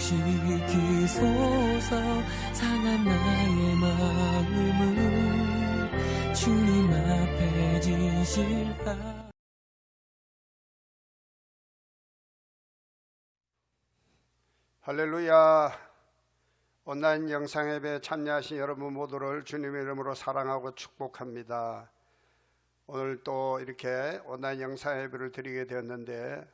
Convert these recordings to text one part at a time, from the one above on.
회복시키소서. 상한 나의 마음을 주님 앞에 진실하. 할렐루야. 온라인 영상예배 참여하신 여러분 모두를 주님의 이름으로 사랑하고 축복합니다. 오늘 또 이렇게 온라인 영상예배를 드리게 되었는데,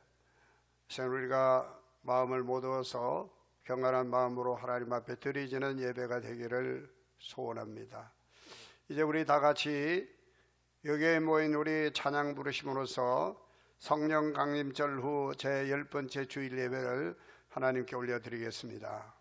우리가 마음을 모두어서 평안한 마음으로 하나님 앞에 드리지는 예배가 되기를 소원합니다. 이제 우리 다 같이 여기에 모인 우리 찬양 부르심으로써 성령 강림절 후 제10번째 주일 예배를 하나님께 올려드리겠습니다.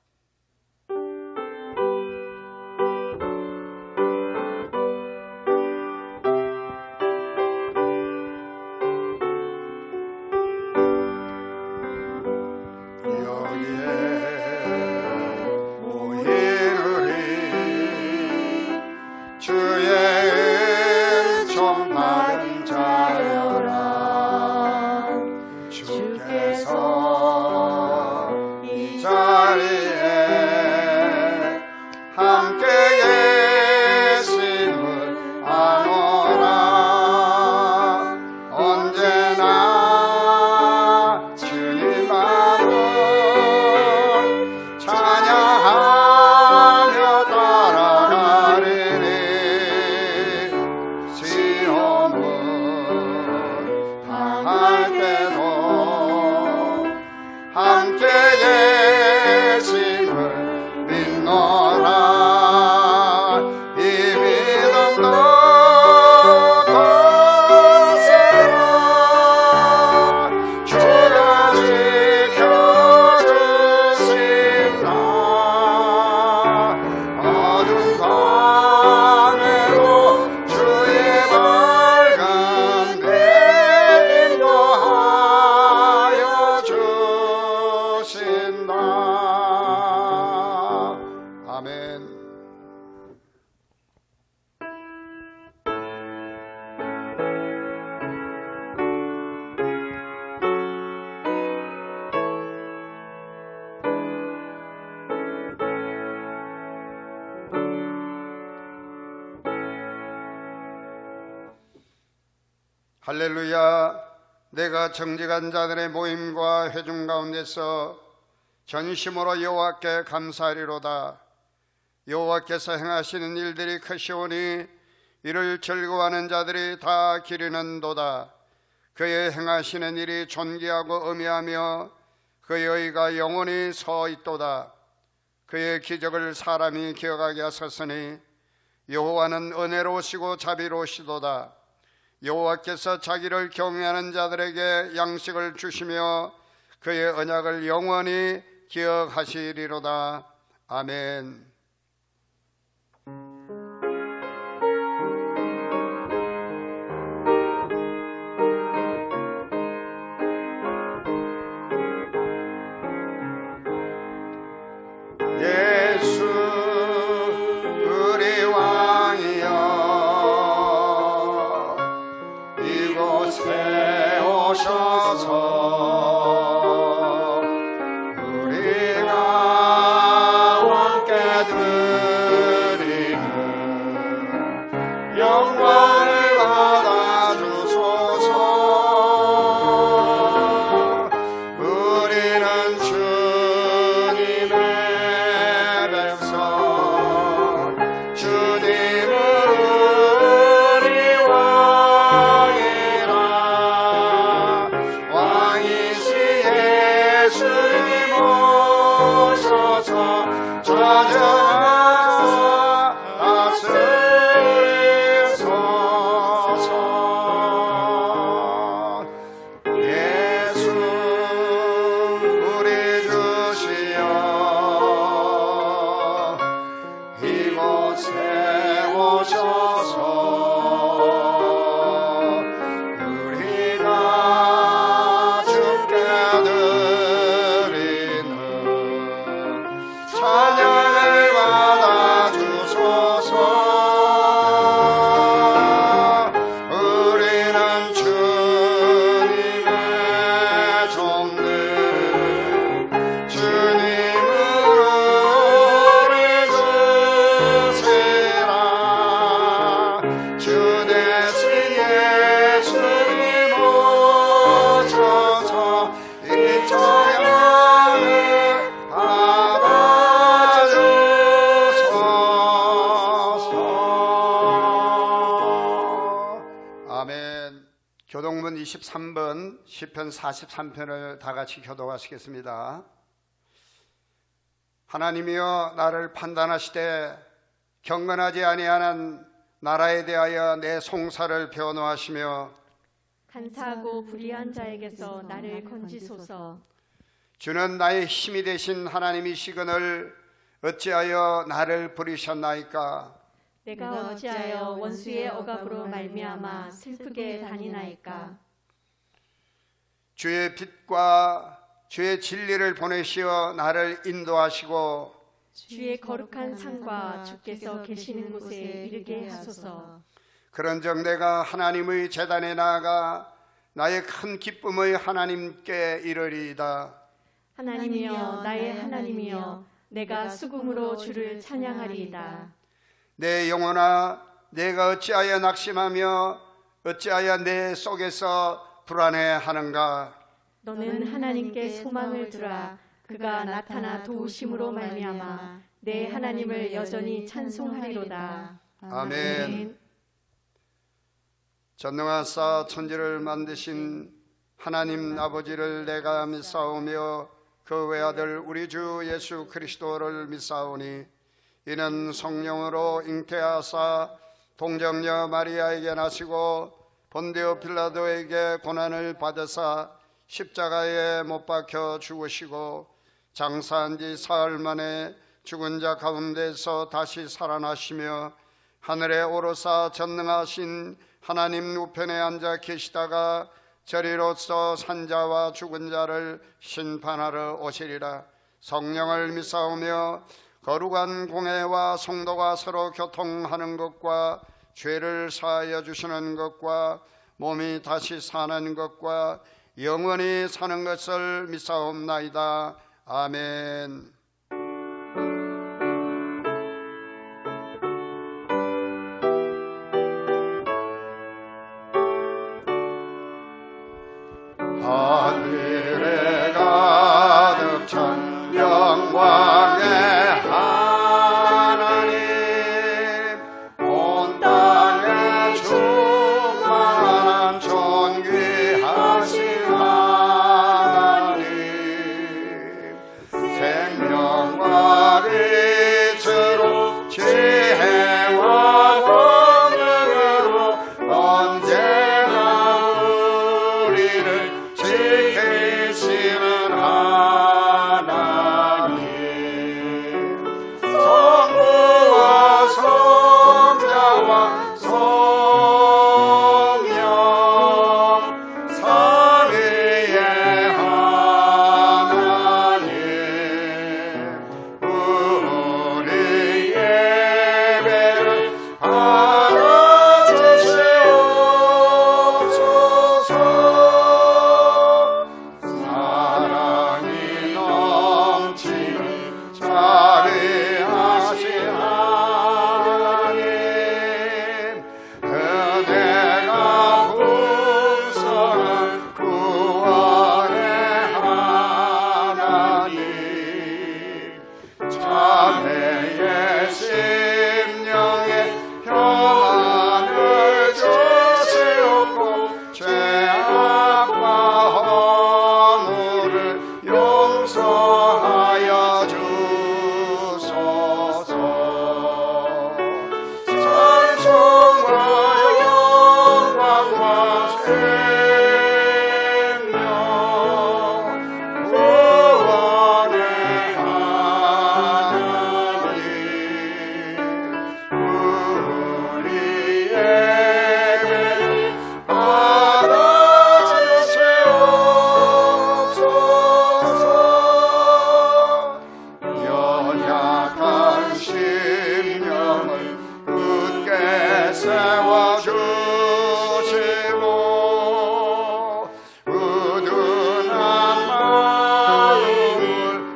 할렐루야. 내가 정직한 자들의 모임과 회중 가운데서 전심으로 여호와께 감사하리로다. 여호와께서 행하시는 일들이 크시오니 이를 즐거워하는 자들이 다 기리는도다. 그의 행하시는 일이 존귀하고 음미하며 그의 의가 영원히 서 있도다. 그의 기적을 사람이 기억하게 하셨으니 여호와는 은혜로우시고 자비로우시도다. 여호와께서 자기를 경외하는 자들에게 양식을 주시며 그의 언약을 영원히 기억하시리로다. 아멘. 예수 우리 왕이여 이곳에 오셔서 우리가 함께 드리는 영광을 받아주소서. 우리는 주님의 백성, 주님은 우리 왕이라. 왕이시 예수님 오셔서 전쟁하사 다스리소서. 교동문 23번 시편 43편을 다 같이 교독하시겠습니다. 하나님이여 나를 판단하시되 경건하지 아니하는 나라에 대하여 내 송사를 변호하시며 간사하고 불의한 자에게서 나를 건지소서. 주는 나의 힘이 되신 하나님이시거늘 어찌하여 나를 부리셨나이까. 내가 어찌하여 원수의 억압으로 말미암아 슬프게 다니나이까. 주의 빛과 주의 진리를 보내시어 나를 인도하시고 주의 거룩한 산과 주께서 계시는 곳에 이르게 하소서. 그런즉 내가 하나님의 제단에 나아가 나의 큰 기쁨의 하나님께 이르리이다. 하나님이여 나의 하나님이여 내가 수금으로 주를 찬양하리이다. 내 영혼아 내가 어찌하여 낙심하며 어찌하여 내 속에서 불안해하는가. 너는 하나님께 소망을 두라. 그가 나타나 도우심으로 말미암아 내 하나님을 여전히 찬송하리로다. 아멘. 전능하사 천지를 만드신 하나님 아버지를 내가 믿사오며 그 외아들 우리 주 예수 그리스도를 믿사오니 이는 성령으로 잉태하사 동정녀 마리아에게 나시고 본디오 빌라도에게 고난을 받으사 십자가에 못 박혀 죽으시고 장사한 지 사흘 만에 죽은 자 가운데서 다시 살아나시며 하늘에 오르사 전능하신 하나님 우편에 앉아 계시다가 저리로서 산자와 죽은 자를 심판하러 오시리라. 성령을 믿사오며 거룩한 공회와 성도가 서로 교통하는 것과 죄를 사하여 주시는 것과 몸이 다시 사는 것과 영원히 사는 것을 믿사옵나이다. 아멘. 하늘에 가득 찬 영광의 하나님, 온 땅에 충만한 존귀하신 하나님, 생명과 빛으로 지혜와 권능으로 언제나 우리를 지키시는 하나님, 성부와 성자와 성령 삼위의 하나님, 우리 예배를 받아주시옵소서. 사랑이 넘치는 자비하신 하나님, 그대가 풍성한 구원의 하나님, 자매의 심령에 평안을 주시옵고 죄악과 허물을 용서하여 주소서. 찬송과 영광과 생명 구원의 하나님, 우리 예배를 받아주시옵소서. 연약한 심령을 굳게 세워주시고 우둔한 마음을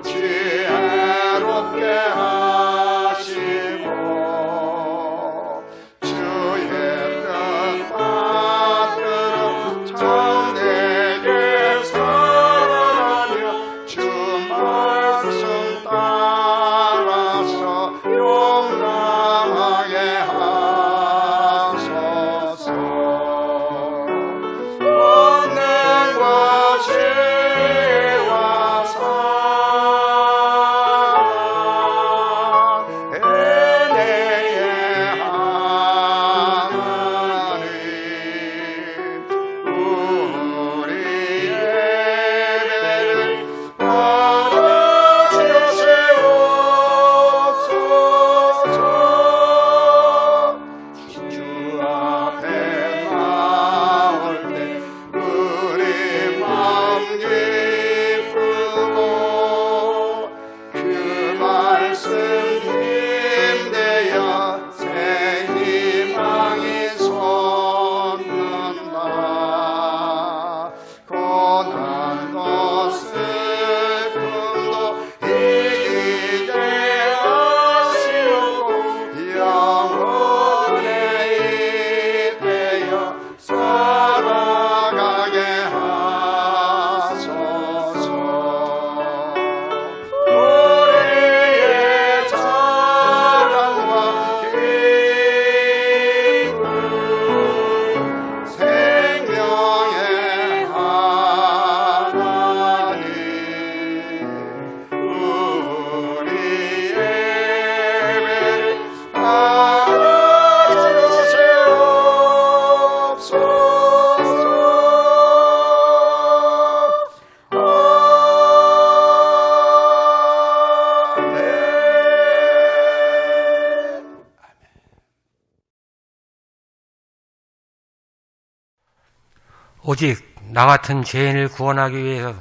지혜롭게 하시고 주의 뜻 받들어 참되게 살아가며 주 말씀 따라서 용감하게 하소서. 오직 나 같은 죄인을 구원하기 위해서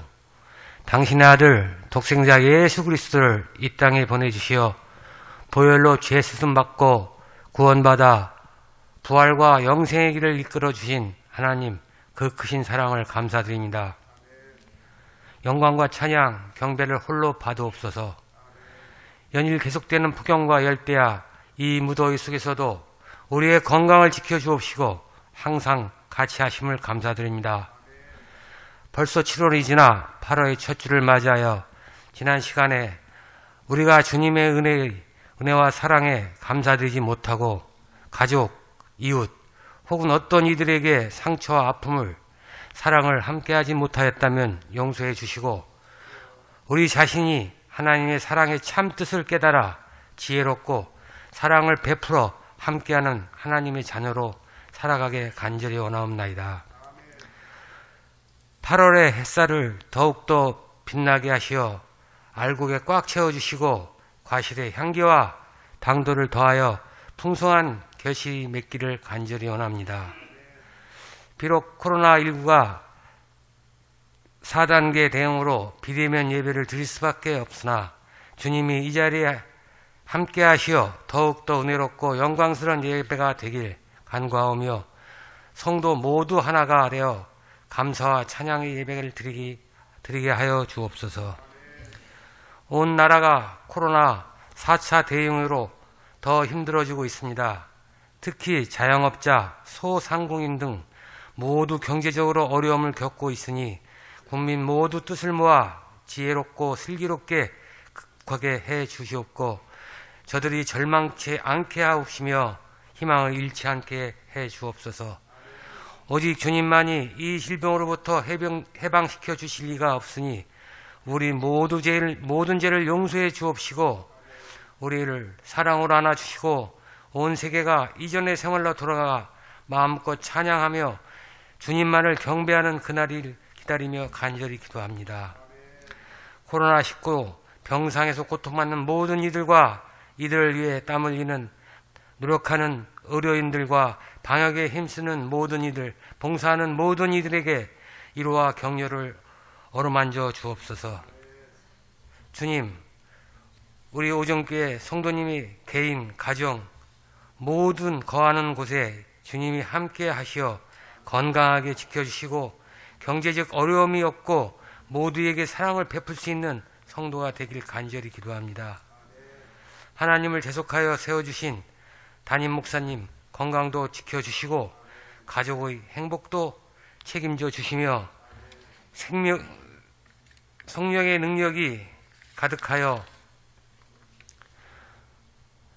당신의 아들 독생자 예수 그리스도를 이 땅에 보내주시어 보혈로 죄 수순받고 구원받아 부활과 영생의 길을 이끌어 주신 하나님, 그 크신 사랑을 감사드립니다. 영광과 찬양, 경배를 홀로 받으옵소서. 연일 계속되는 폭염과 열대야 이 무더위 속에서도 우리의 건강을 지켜주옵시고 항상 같이 하심을 감사드립니다. 벌써 7월이 지나 8월의 첫 주를 맞이하여 지난 시간에 우리가 주님의 은혜와 사랑에 감사드리지 못하고 가족, 이웃 혹은 어떤 이들에게 상처와 아픔을, 사랑을 함께하지 못하였다면 용서해 주시고 우리 자신이 하나님의 사랑의 참 뜻을 깨달아 지혜롭고 사랑을 베풀어 함께하는 하나님의 자녀로 살아가게 간절히 원하옵나이다. 8월의 햇살을 더욱더 빛나게 하시어 알곡에 꽉 채워주시고 과실의 향기와 당도를 더하여 풍성한 결실이 맺기를 간절히 원합니다. 비록 코로나19가 4단계 대응으로 비대면 예배를 드릴 수밖에 없으나 주님이 이 자리에 함께 하시어 더욱더 은혜롭고 영광스러운 예배가 되길 간구하오며 성도 모두 하나가 되어 감사와 찬양의 예배를 드리게 하여 주옵소서. 온 나라가 코로나 4차 대응으로 더 힘들어지고 있습니다. 특히 자영업자, 소상공인 등 모두 경제적으로 어려움을 겪고 있으니 국민 모두 뜻을 모아 지혜롭고 슬기롭게 극복하게 해 주시옵고 저들이 절망치 않게 하옵시며 희망을 잃지 않게 해 주옵소서. 오직 주님만이 이 질병으로부터 해방시켜 주실 리가 없으니 우리 모든 죄를 용서해 주옵시고 우리를 사랑으로 안아주시고 온 세계가 이전의 생활로 돌아가 마음껏 찬양하며 주님만을 경배하는 그날을 기다리며 간절히 기도합니다. 코로나19 병상에서 고통받는 모든 이들과 이들을 위해 땀 흘리는 노력하는 의료인들과 방역에 힘쓰는 모든 이들, 봉사하는 모든 이들에게 위로와 격려를 어루만져 주옵소서. 주님, 우리 오정교회 성도님이 개인, 가정, 모든 거하는 곳에 주님이 함께 하시어 건강하게 지켜주시고 경제적 어려움이 없고 모두에게 사랑을 베풀 수 있는 성도가 되길 간절히 기도합니다. 하나님을 대속하여 세워주신 담임 목사님 건강도 지켜주시고 가족의 행복도 책임져 주시며 성령의 능력이 가득하여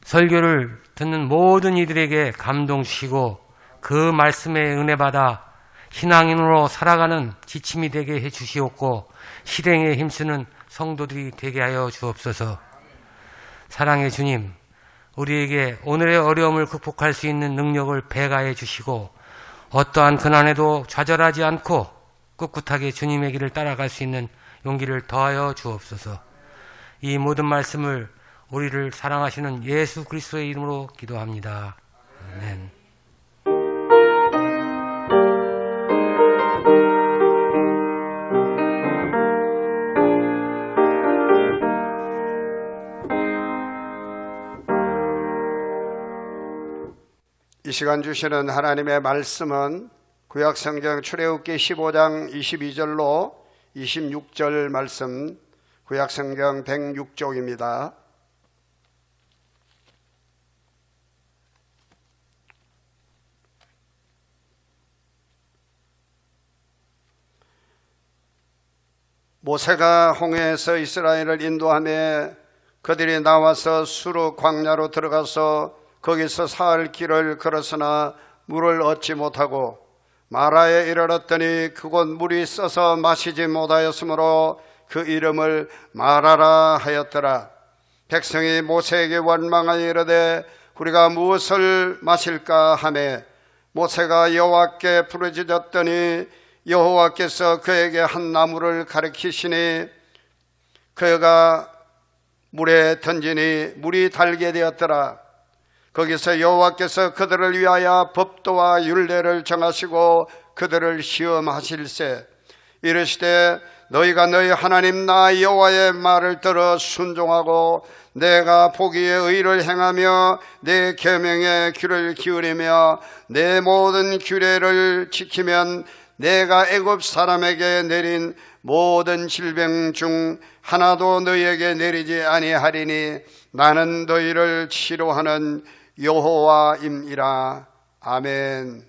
설교를 듣는 모든 이들에게 감동 주시고 그 말씀에 은혜 받아 신앙인으로 살아가는 지침이 되게 해 주시옵고 실행에 힘쓰는 성도들이 되게 하여 주옵소서. 사랑의 주님, 우리에게 오늘의 어려움을 극복할 수 있는 능력을 배가해 주시고 어떠한 고난에도 좌절하지 않고 꿋꿋하게 주님의 길을 따라갈 수 있는 용기를 더하여 주옵소서. 이 모든 말씀을 우리를 사랑하시는 예수 그리스도의 이름으로 기도합니다. 아멘. 이 시간 주시는 하나님의 말씀은 구약성경 출애굽기 15장 22절로 26절 말씀, 구약성경 106쪽입니다. 모세가 홍해에서 이스라엘을 인도하며 그들이 나와서 수르 광야로 들어가서 거기서 사흘 길을 걸었으나 물을 얻지 못하고 마라에 이르렀더니 그곳 물이 써서 마시지 못하였으므로 그 이름을 마라라 하였더라. 백성이 모세에게 원망하여 이르되 우리가 무엇을 마실까 하매 모세가 여호와께 부르짖었더니 여호와께서 그에게 한 나무를 가리키시니 그가 물에 던지니 물이 달게 되었더라. 거기서 여호와께서 그들을 위하여 법도와 율례를 정하시고 그들을 시험하실세. 이르시되 너희가 너희 하나님 나 여호와의 말을 들어 순종하고 내가 보기에 의를 행하며 내 계명에 귀를 기울이며 내 모든 규례를 지키면 내가 애굽 사람에게 내린 모든 질병 중 하나도 너희에게 내리지 아니하리니 나는 너희를 치료하는 여호와임이라. 아멘.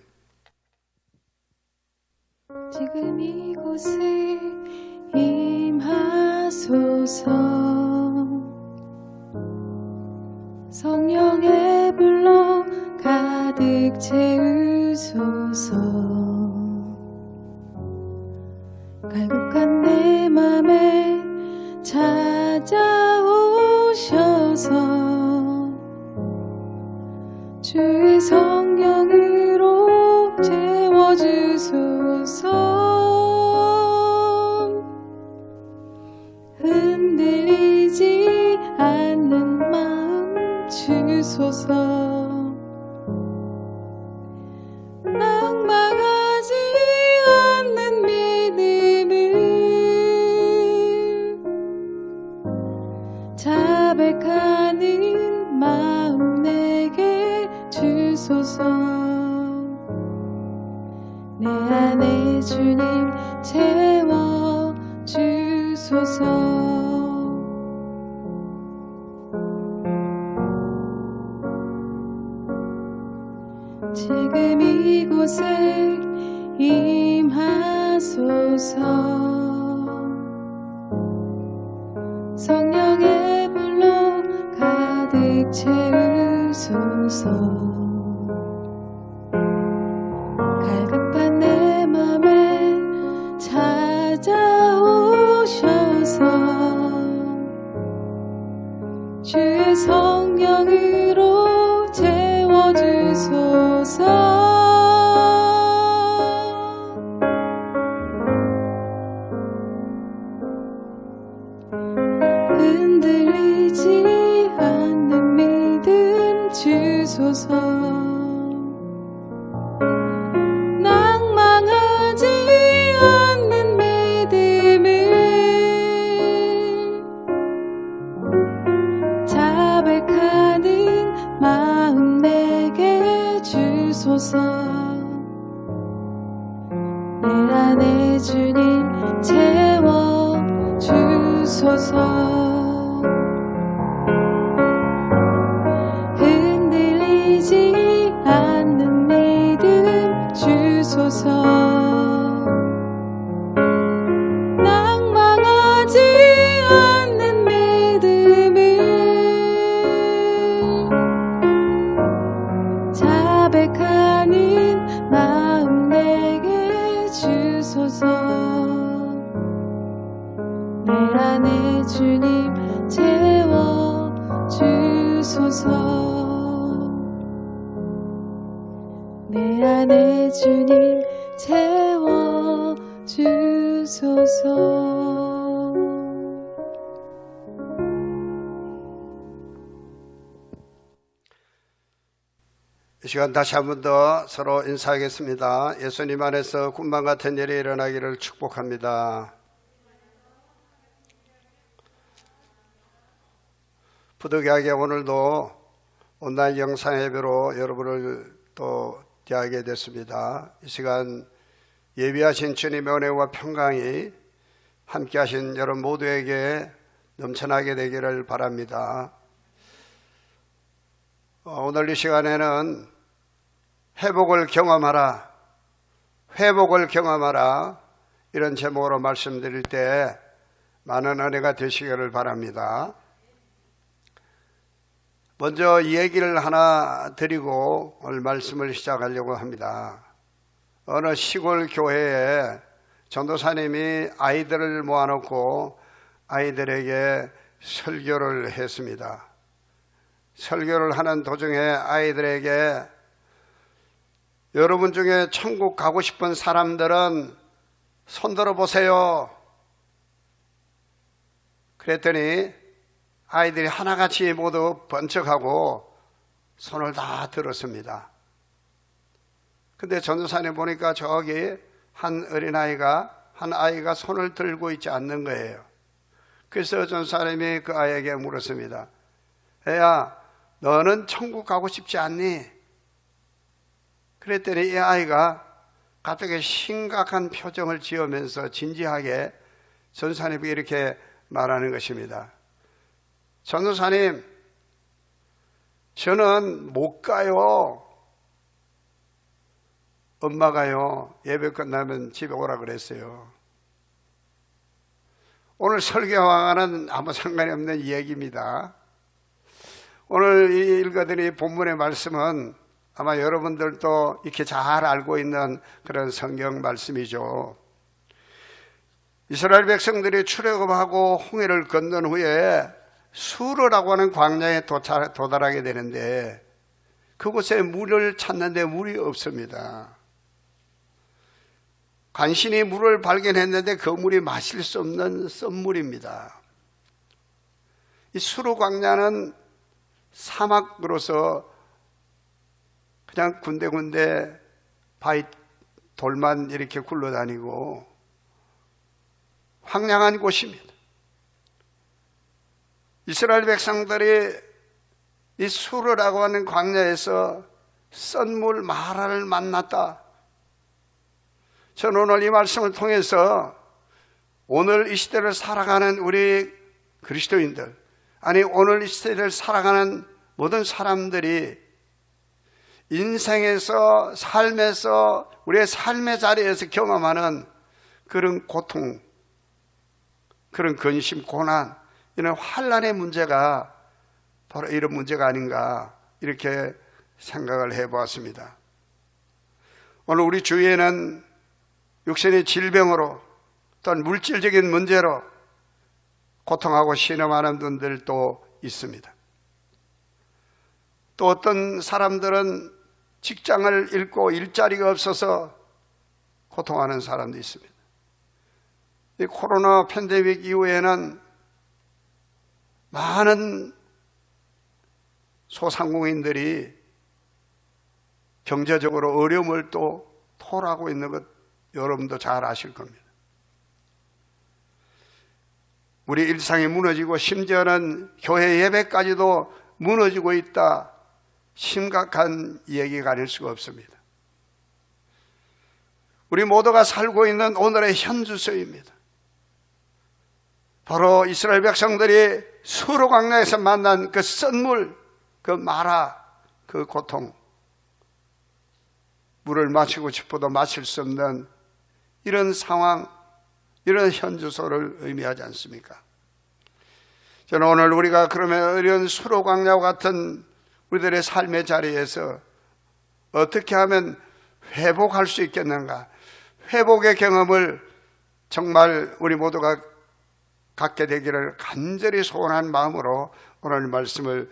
지금 이곳에 임하소서. 성령의 불로 가득 채우소서. 갈급한 내 맘에 찾아오셔서 주의 성령으로 채워주소서. 흔들리지 않는 마음 주소서. 낭망하지 않는 믿음을 자백하는 마음 내게 주소서. 내 안에 주님 채워 주소서. 지금 이곳에 임하소서. 성령의 불로 가득 채우소서. 갈급한 내 맘에 찾아오셔서 주의 성령으로 채워주소서. 흔들리지 않는 믿음 주소서. 낭망하지 않는 믿음을 자백하는 마음 내게 주소서. 내 안에 주님 채워 주소서. 흔들리지 않는 믿음 주소서. 낭망하지 않는 믿음을 자백하는 마음 내게 주소서. 내 안에 주님 채워 주소서. 내 안에 주님 채워 주소서. 이 시간 다시 한 번 더 서로 인사하겠습니다. 예수님 안에서 꿈만 같은 일이 일어나기를 축복합니다. 부득이하게 오늘도 온라인 영상 예배로 여러분을 또 대하게 됐습니다. 이 시간 예비하신 주님의 은혜와 평강이 함께하신 여러분 모두에게 넘쳐나게 되기를 바랍니다. 오늘 이 시간에는 회복을 경험하라, 회복을 경험하라 이런 제목으로 말씀드릴 때 많은 은혜가 되시기를 바랍니다. 먼저 이 얘기를 하나 드리고 오늘 말씀을 시작하려고 합니다. 어느 시골 교회에 전도사님이 아이들을 모아놓고 아이들에게 설교를 했습니다. 설교를 하는 도중에 아이들에게 여러분 중에 천국 가고 싶은 사람들은 손들어 보세요. 그랬더니 아이들이 하나같이 모두 번쩍하고 손을 다 들었습니다. 근데 전도산에 보니까 저기 한 아이가 손을 들고 있지 않는 거예요. 그래서 전도사님이 그 아이에게 물었습니다. 애야, 너는 천국 가고 싶지 않니? 그랬더니 이 아이가 갑자기 심각한 표정을 지으면서 진지하게 전도사님에게 이렇게 말하는 것입니다. 전도사님, 저는 못 가요. 엄마가요, 예배 끝나면 집에 오라 그랬어요. 오늘 설교와는 아무 상관이 없는 이야기입니다. 오늘 읽어드린 본문의 말씀은 아마 여러분들도 이렇게 잘 알고 있는 그런 성경 말씀이죠. 이스라엘 백성들이 출애굽하고 홍해를 건넌 후에 수르라고 하는 광야에 도달하게 되는데 그곳에 물을 찾는데 물이 없습니다. 간신히 물을 발견했는데 그 물이 마실 수 없는 썸물입니다. 이 수르 광야는 사막으로서 그냥 군데군데 바위 돌만 이렇게 굴러다니고 황량한 곳입니다. 이스라엘 백성들이 이 수르라고 하는 광야에서 썬물 마라를 만났다. 저는 오늘 이 말씀을 통해서 오늘 이 시대를 살아가는 우리 그리스도인들, 아니 오늘 이 시대를 살아가는 모든 사람들이 인생에서 삶에서 우리의 삶의 자리에서 경험하는 그런 고통, 그런 근심, 고난, 이런 환난의 문제가 바로 이런 문제가 아닌가 이렇게 생각을 해보았습니다. 오늘 우리 주위에는 육신의 질병으로 또는 물질적인 문제로 고통하고 신음하는 분들도 있습니다. 또 어떤 사람들은 직장을 잃고 일자리가 없어서 고통하는 사람도 있습니다. 이 코로나 팬데믹 이후에는 많은 소상공인들이 경제적으로 어려움을 또 토하고 있는 것 여러분도 잘 아실 겁니다. 우리 일상이 무너지고 심지어는 교회 예배까지도 무너지고 있다. 심각한 얘기가 아닐 수가 없습니다. 우리 모두가 살고 있는 오늘의 현주소입니다. 바로 이스라엘 백성들이 수르 광야에서 만난 그 썬물, 그 마라, 그 고통, 물을 마시고 싶어도 마실 수 없는 이런 상황, 이런 현주소를 의미하지 않습니까? 저는 오늘 우리가 그러면 이런 수르 광야와 같은 우리들의 삶의 자리에서 어떻게 하면 회복할 수 있겠는가? 회복의 경험을 정말 우리 모두가 갖게 되기를 간절히 소원한 마음으로 오늘 말씀을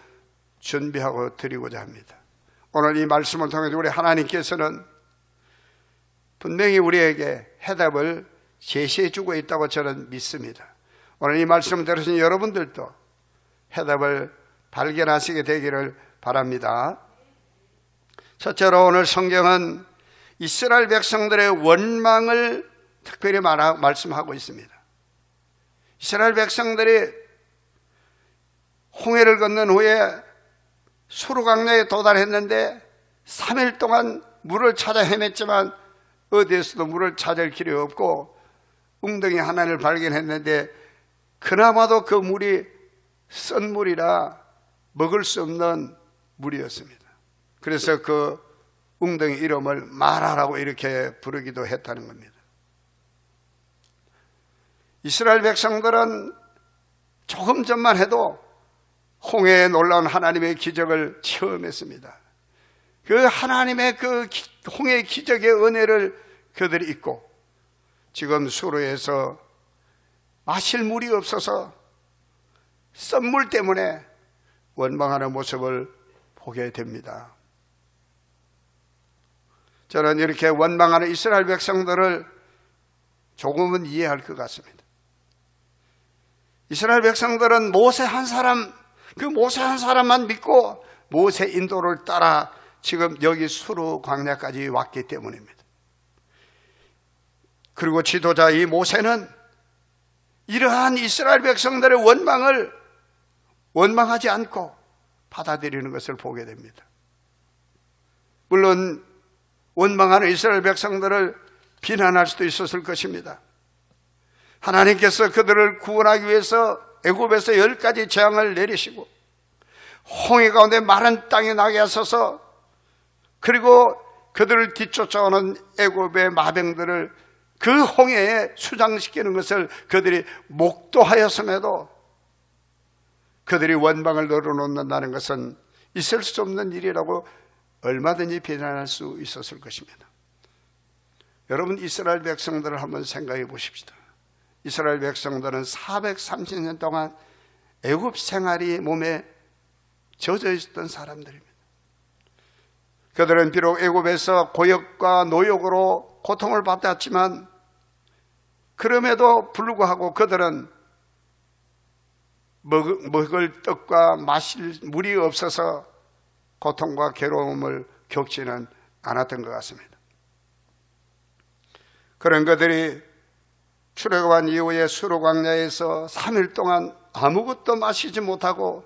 준비하고 드리고자 합니다. 오늘 이 말씀을 통해서 우리 하나님께서는 분명히 우리에게 해답을 제시해 주고 있다고 저는 믿습니다. 오늘 이 말씀을 들으신 여러분들도 해답을 발견하시게 되기를 바랍니다. 첫째로 오늘 성경은 이스라엘 백성들의 원망을 특별히 말씀하고 있습니다. 이스라엘 백성들이 홍해를 건넌 후에 수르 광야에 도달했는데 3일 동안 물을 찾아 헤맸지만 어디에서도 물을 찾을 길이 없고 웅덩이 하나를 발견했는데 그나마도 그 물이 썬물이라 먹을 수 없는 물이었습니다. 그래서 그 웅덩이 이름을 마라라고 이렇게 부르기도 했다는 겁니다. 이스라엘 백성들은 조금 전만 해도 홍해에 놀라운 하나님의 기적을 체험했습니다. 그 하나님의 그 홍해의 기적의 은혜를 그들이 잊고 지금 수르에서 마실 물이 없어서 썬물 때문에 원망하는 모습을 보게 됩니다. 저는 이렇게 원망하는 이스라엘 백성들을 조금은 이해할 것 같습니다. 이스라엘 백성들은 모세 한 사람만 믿고 모세 인도를 따라 지금 여기 수르 광야까지 왔기 때문입니다. 그리고 지도자 이 모세는 이러한 이스라엘 백성들의 원망을 원망하지 않고 받아들이는 것을 보게 됩니다. 물론 원망하는 이스라엘 백성들을 비난할 수도 있었을 것입니다. 하나님께서 그들을 구원하기 위해서 애굽에서 10가지 재앙을 내리시고 홍해 가운데 마른 땅이 나게 하셔서 그리고 그들을 뒤쫓아오는 애굽의 마병들을 그 홍해에 수장시키는 것을 그들이 목도하였음에도 그들이 원망을 늘어놓는다는 것은 있을 수 없는 일이라고 얼마든지 비난할 수 있었을 것입니다. 여러분, 이스라엘 백성들을 한번 생각해 보십시다. 이스라엘 백성들은 430년 동안 애굽 생활이 몸에 젖어 있었던 사람들입니다. 그들은 비록 애굽에서 고역과 노역으로 고통을 받았지만 그럼에도 불구하고 그들은 먹을 떡과 마실 물이 없어서 고통과 괴로움을 겪지는 않았던 것 같습니다. 그런 그들이 출애굽한 이후에 수르 광야에서 3일 동안 아무것도 마시지 못하고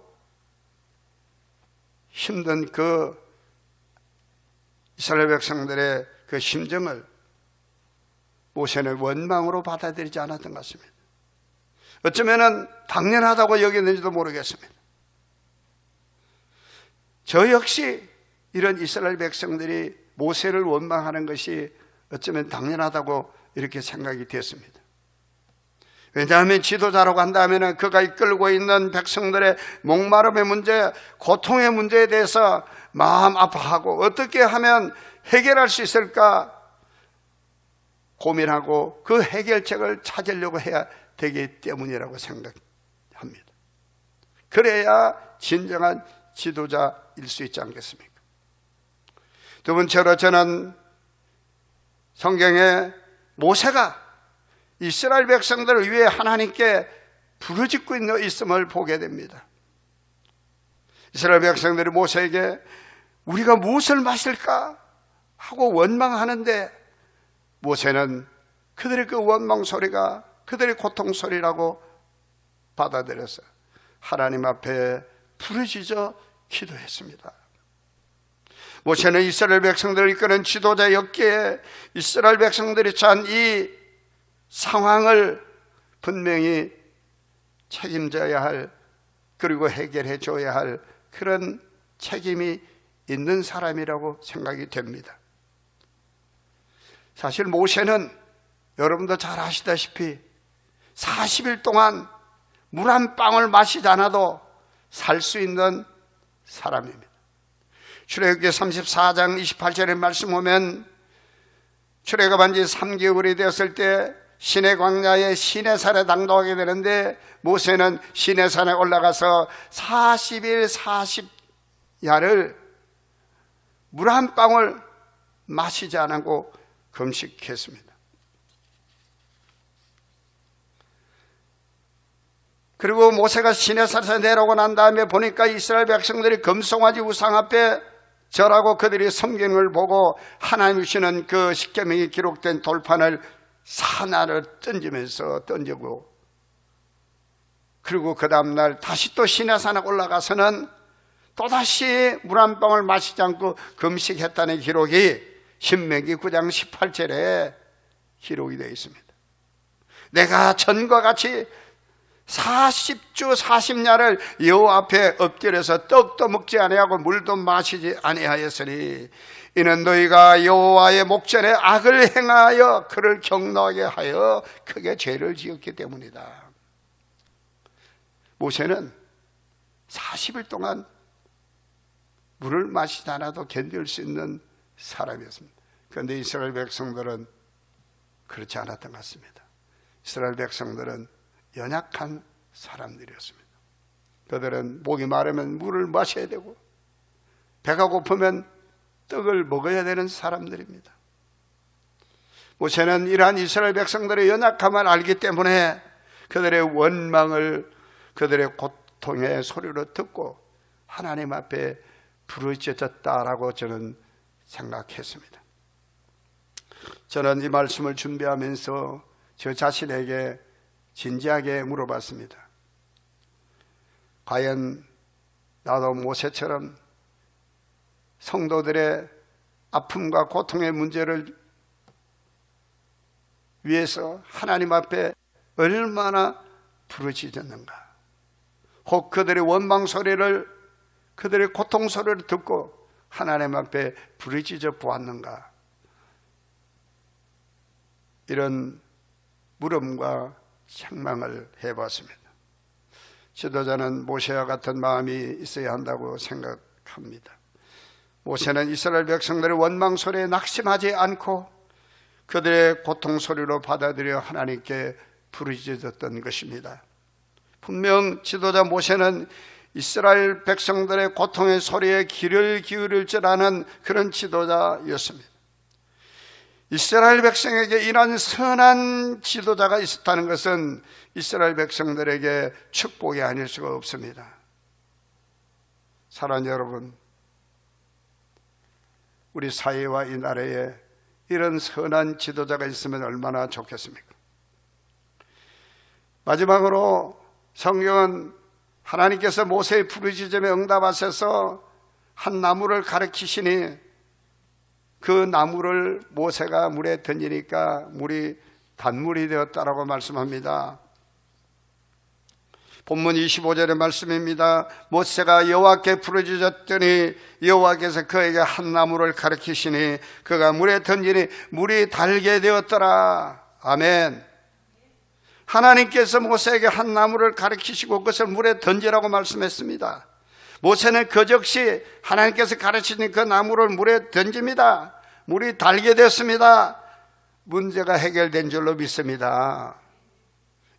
힘든 그 이스라엘 백성들의 그 심정을 모세는 원망으로 받아들이지 않았던 것 같습니다. 어쩌면 당연하다고 여겼는지도 모르겠습니다. 저 역시 이런 이스라엘 백성들이 모세를 원망하는 것이 어쩌면 당연하다고 이렇게 생각이 되었습니다. 왜냐하면 지도자라고 한다면 그가 이끌고 있는 백성들의 목마름의 문제, 고통의 문제에 대해서 마음 아파하고 어떻게 하면 해결할 수 있을까 고민하고 그 해결책을 찾으려고 해야 되기 때문이라고 생각합니다. 그래야 진정한 지도자일 수 있지 않겠습니까? 두 번째로 저는 성경에 모세가 이스라엘 백성들을 위해 하나님께 부르짖고 있음을 보게 됩니다. 이스라엘 백성들이 모세에게 우리가 무엇을 마실까 하고 원망하는데 모세는 그들의 그 원망 소리가 그들의 고통 소리라고 받아들여서 하나님 앞에 부르짖어 기도했습니다. 모세는 이스라엘 백성들을 이끄는 지도자였기에 이스라엘 백성들이 처한 이 상황을 분명히 책임져야 할 그리고 해결해 줘야 할 그런 책임이 있는 사람이라고 생각이 됩니다. 사실 모세는 여러분도 잘 아시다시피 40일 동안 물 한 방울 마시지 않아도 살 수 있는 사람입니다. 출애굽기 34장 28절의 말씀 보면 출애굽한 지 3개월이 되었을 때 시내 광야에 시내산에 당도하게 되는데 모세는 시내산에 올라가서 40일 40야를 물 한 방울 마시지 않고 금식했습니다. 그리고 모세가 시내산에서 내려오고 난 다음에 보니까 이스라엘 백성들이 금송아지 우상 앞에 절하고 그들이 섬기는 보고 하나님이 주시는 그 십계명이 기록된 돌판을 사나를 던지고 그리고 그 다음날 다시 또 시내산에 올라가서는 또다시 물 한 방울 마시지 않고 금식했다는 기록이 신명기 9장 18절에 기록이 되어 있습니다. 내가 전과 같이 40주 40야를 여호와 앞에 엎드려서 떡도 먹지 아니하고 물도 마시지 아니하였으니 이는 너희가 여호와의 목전에 악을 행하여 그를 경노하게 하여 크게 죄를 지었기 때문이다. 모세는 40일 동안 물을 마시지 않아도 견딜 수 있는 사람이었습니다. 그런데 이스라엘 백성들은 그렇지 않았던 것 같습니다. 이스라엘 백성들은 연약한 사람들이었습니다. 그들은 목이 마르면 물을 마셔야 되고 배가 고프면 떡을 먹어야 되는 사람들입니다. 모세는 이러한 이스라엘 백성들의 연약함을 알기 때문에 그들의 원망을 그들의 고통의 소리로 듣고 하나님 앞에 부르짖었다라고 저는 생각했습니다. 저는 이 말씀을 준비하면서 저 자신에게 진지하게 물어봤습니다. 과연 나도 모세처럼 성도들의 아픔과 고통의 문제를 위해서 하나님 앞에 얼마나 부르짖었는가? 혹 그들의 원망 소리를, 그들의 고통 소리를 듣고 하나님 앞에 부르짖어 보았는가? 이런 물음과 책망을 해봤습니다. 지도자는 모세와 같은 마음이 있어야 한다고 생각합니다. 모세는 이스라엘 백성들의 원망 소리에 낙심하지 않고 그들의 고통 소리로 받아들여 하나님께 부르짖었던 것입니다. 분명 지도자 모세는 이스라엘 백성들의 고통의 소리에 귀를 기울일 줄 아는 그런 지도자였습니다. 이스라엘 백성에게 이런 선한 지도자가 있었다는 것은 이스라엘 백성들에게 축복이 아닐 수가 없습니다. 사랑하는 여러분, 우리 사회와 이 나라에 이런 선한 지도자가 있으면 얼마나 좋겠습니까? 마지막으로 성경은 하나님께서 모세의 부르짖음에 응답하셔서 한 나무를 가리키시니 그 나무를 모세가 물에 던지니까 물이 단물이 되었다라고 말씀합니다. 본문 25절의 말씀입니다. 모세가 여호와께 부르짖었더니 여호와께서 그에게 한 나무를 가리키시니 그가 물에 던지니 물이 달게 되었더라. 아멘. 하나님께서 모세에게 한 나무를 가리키시고 그것을 물에 던지라고 말씀했습니다. 모세는 그 즉시 하나님께서 가르치신 그 나무를 물에 던집니다. 물이 달게 됐습니다. 문제가 해결된 줄로 믿습니다.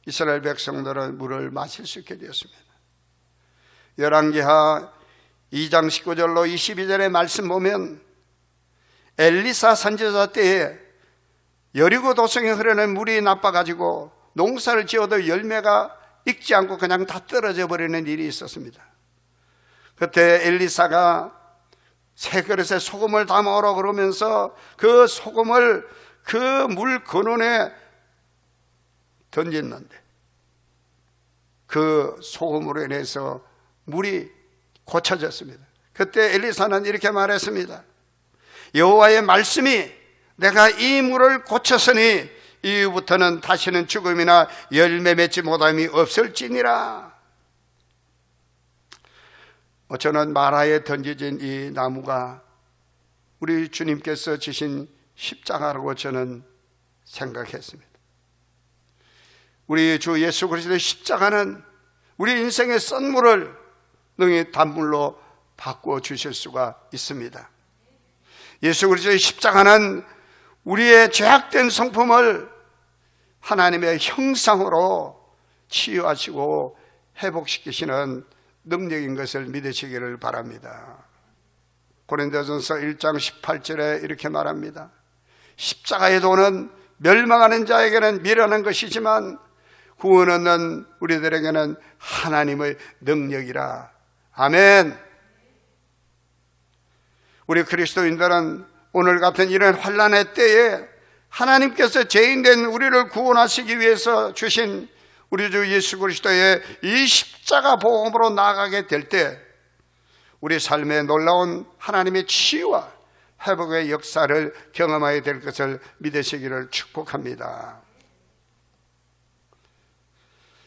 이스라엘 백성들은 물을 마실 수 있게 되었습니다. 열왕기하 2장 19절로 22절의 말씀 보면 엘리사 선지자 때에 여리고 도성에 흐르는 물이 나빠가지고 농사를 지어도 열매가 익지 않고 그냥 다 떨어져 버리는 일이 있었습니다. 그때 엘리사가 새 그릇에 소금을 담아오라 그러면서 그 소금을 그 물 근원에 던졌는데 그 소금으로 인해서 물이 고쳐졌습니다. 그때 엘리사는 이렇게 말했습니다. 여호와의 말씀이 내가 이 물을 고쳤으니 이후부터는 다시는 죽음이나 열매 맺지 못함이 없을지니라. 저는 마라에 던져진 이 나무가 우리 주님께서 주신 십자가라고 저는 생각했습니다. 우리 주 예수 그리스도의 십자가는 우리 인생의 썬물을 능히 단물로 바꾸어 주실 수가 있습니다. 예수 그리스도의 십자가는 우리의 죄악된 성품을 하나님의 형상으로 치유하시고 회복시키시는 능력인 것을 믿으시기를 바랍니다. 고린도전서 1장 18절에 이렇게 말합니다. 십자가의 도는 멸망하는 자에게는 미련한 것이지만 구원 얻는 우리들에게는 하나님의 능력이라. 아멘. 우리 그리스도인들은 오늘 같은 이런 환난의 때에 하나님께서 죄인된 우리를 구원하시기 위해서 주신 우리 주 예수 그리스도의 이 십자가 복음으로 나아가게 될 때 우리 삶에 놀라운 하나님의 치유와 회복의 역사를 경험하게 될 것을 믿으시기를 축복합니다.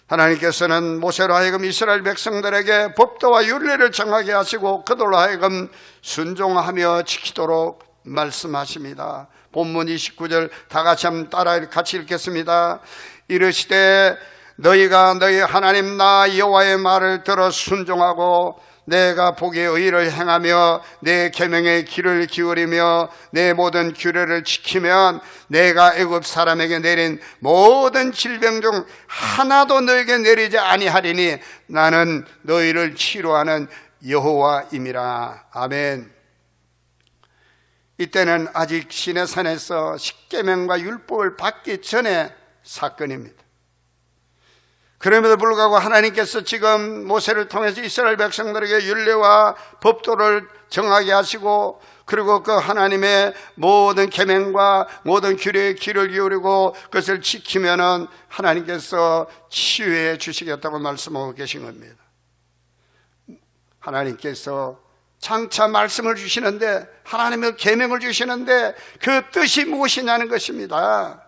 하나님께서는 모세로 하여금 이스라엘 백성들에게 법도와 율례를 정하게 하시고 그들로 하여금 순종하며 지키도록 말씀하십니다. 본문 29절 다 같이 한번 같이 읽겠습니다. 이르시되 너희가 너희 하나님 나 여호와의 말을 들어 순종하고 내가 보기에 의를 행하며 내 계명에 귀를 기울이며 내 모든 규례를 지키면 내가 애굽 사람에게 내린 모든 질병 중 하나도 너에게 내리지 아니하리니 나는 너희를 치료하는 여호와임이라. 아멘. 이때는 아직 시내산에서 십계명과 율법을 받기 전에 사건입니다. 그럼에도 불구하고 하나님께서 지금 모세를 통해서 이스라엘 백성들에게 율례와 법도를 정하게 하시고, 그리고 그 하나님의 모든 계명과 모든 규례에 귀를 기울이고 그것을 지키면은 하나님께서 치유해 주시겠다고 말씀하고 계신 겁니다. 하나님께서 장차 말씀을 주시는데, 하나님의 계명을 주시는데 그 뜻이 무엇이냐는 것입니다.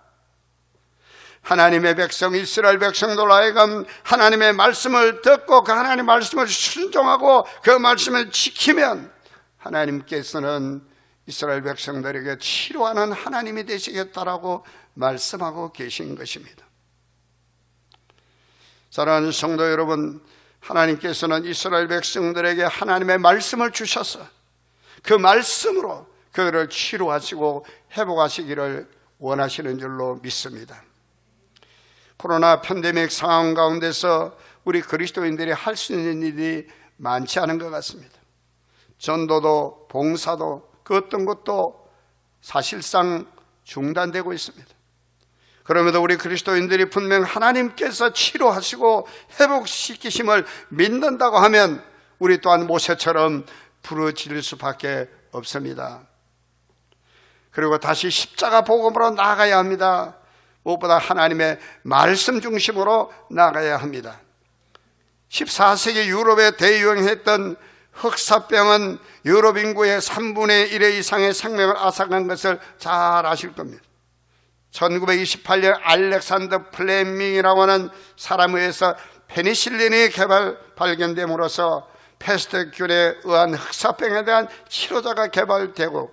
하나님의 백성 이스라엘 백성들 하여금 하나님의 말씀을 듣고 그 하나님의 말씀을 순종하고 그 말씀을 지키면 하나님께서는 이스라엘 백성들에게 치료하는 하나님이 되시겠다라고 말씀하고 계신 것입니다. 사랑하는 성도 여러분, 하나님께서는 이스라엘 백성들에게 하나님의 말씀을 주셔서 그 말씀으로 그들을 치료하시고 회복하시기를 원하시는 줄로 믿습니다. 코로나 팬데믹 상황 가운데서 우리 그리스도인들이 할 수 있는 일이 많지 않은 것 같습니다. 전도도 봉사도 그 어떤 것도 사실상 중단되고 있습니다. 그럼에도 우리 그리스도인들이 분명 하나님께서 치료하시고 회복시키심을 믿는다고 하면 우리 또한 모세처럼 부르짖을 수밖에 없습니다. 그리고 다시 십자가 복음으로 나아가야 합니다. 무엇보다 하나님의 말씀 중심으로 나가야 합니다. 14세기 유럽에 대유행했던 흑사병은 유럽 인구의 3분의 1 이상의 생명을 앗아간 것을 잘 아실 겁니다. 1928년 알렉산더 플레밍이라고 하는 사람에 의해서 페니실린이 발견됨으로써 패스트균에 의한 흑사병에 대한 치료자가 개발되고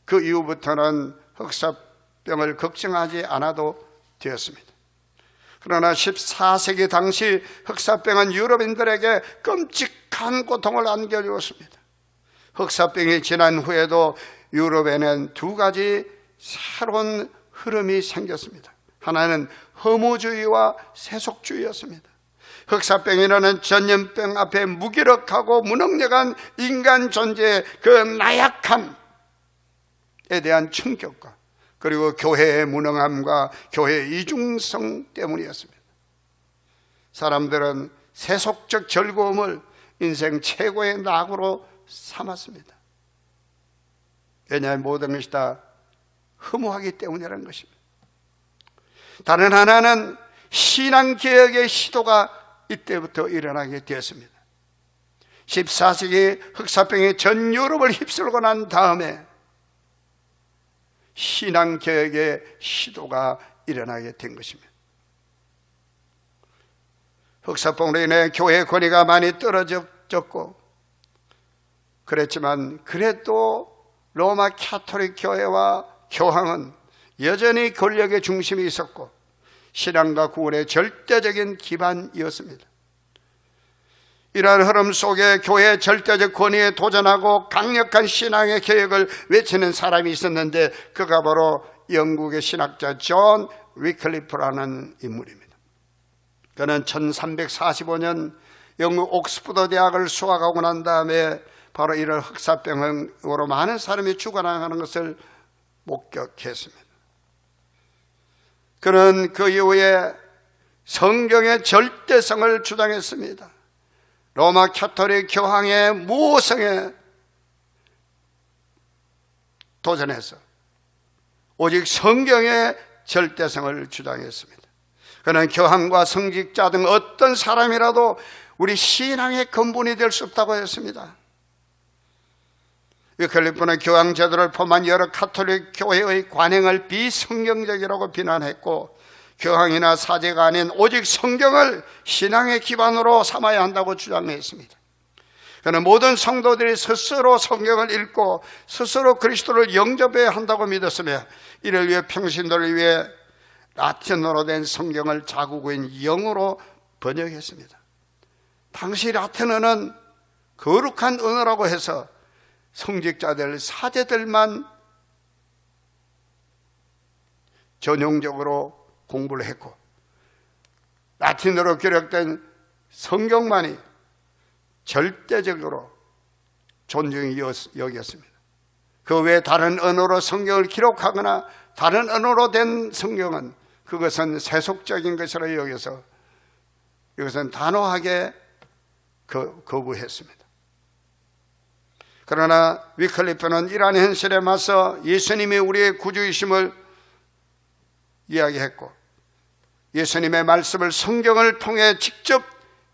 그 이후부터는 흑사병을 걱정하지 않아도 되었습니다. 그러나 14세기 당시 흑사병은 유럽인들에게 끔찍한 고통을 안겨주었습니다. 흑사병이 지난 후에도 유럽에는 두 가지 새로운 흐름이 생겼습니다. 하나는 허무주의와 세속주의였습니다. 흑사병이라는 전염병 앞에 무기력하고 무능력한 인간 존재의 그 나약함에 대한 충격과 그리고 교회의 무능함과 교회의 이중성 때문이었습니다. 사람들은 세속적 즐거움을 인생 최고의 낙으로 삼았습니다. 왜냐하면 모든 것이 다 허무하기 때문이라는 것입니다. 다른 하나는 신앙개혁의 시도가 이때부터 일어나게 되었습니다. 14세기 흑사병이 전 유럽을 휩쓸고 난 다음에 신앙개혁의 시도가 일어나게 된 것입니다. 흑사병으로 인해 교회 권위가 많이 떨어졌고 그랬지만 그래도 로마 카톨릭 교회와 교황은 여전히 권력의 중심이 있었고 신앙과 구원의 절대적인 기반이었습니다. 이러한 흐름 속에 교회의 절대적 권위에 도전하고 강력한 신앙의 개혁을 외치는 사람이 있었는데 그가 바로 영국의 신학자 존 위클리프라는 인물입니다. 그는 1345년 영국 옥스퍼드 대학을 수학하고 난 다음에 바로 이런 흑사병으로 많은 사람이 죽어나가는 것을 목격했습니다. 그는 그 이후에 성경의 절대성을 주장했습니다. 로마 카톨릭 교황의 무호성에 도전해서 오직 성경의 절대성을 주장했습니다. 그는 교황과 성직자 등 어떤 사람이라도 우리 신앙의 근본이 될 수 없다고 했습니다. 위클리프는 교황 제도를 포함한 여러 카톨릭 교회의 관행을 비성경적이라고 비난했고 교황이나 사제가 아닌 오직 성경을 신앙의 기반으로 삼아야 한다고 주장했습니다. 그는 모든 성도들이 스스로 성경을 읽고 스스로 그리스도를 영접해야 한다고 믿었으며 이를 위해 평신도를 위해 라틴어로 된 성경을 자국어인 영어로 번역했습니다. 당시 라틴어는 거룩한 언어라고 해서 성직자들, 사제들만 전용적으로 공부를 했고 라틴어로 기록된 성경만이 절대적으로 존중이 여겼습니다. 그 외에 다른 언어로 성경을 기록하거나 다른 언어로 된 성경은 그것은 세속적인 것으로 여겨서 이것은 단호하게 거부했습니다. 그러나 위클리프는 이러한 현실에 맞서 예수님이 우리의 구주이심을 이야기했고, 예수님의 말씀을 성경을 통해 직접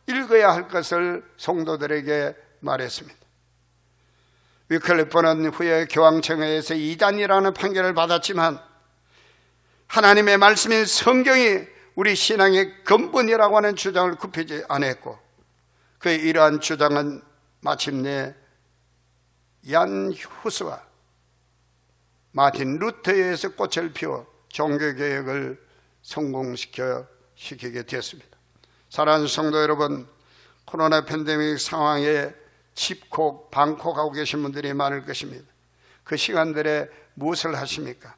읽어야 할 것을 성도들에게 말했습니다. 위클리프는 후에 교황청회에서 이단이라는 판결을 받았지만 하나님의 말씀인 성경이 우리 신앙의 근본이라고 하는 주장을 굽히지 않았고, 그의 이러한 주장은 마침내 얀 후스와 마틴 루터에 의해서 꽃을 피워 종교개혁을 성공시키게 되었습니다. 사랑하는 성도 여러분, 코로나 팬데믹 상황에 집콕, 방콕하고 계신 분들이 많을 것입니다. 그 시간들에 무엇을 하십니까?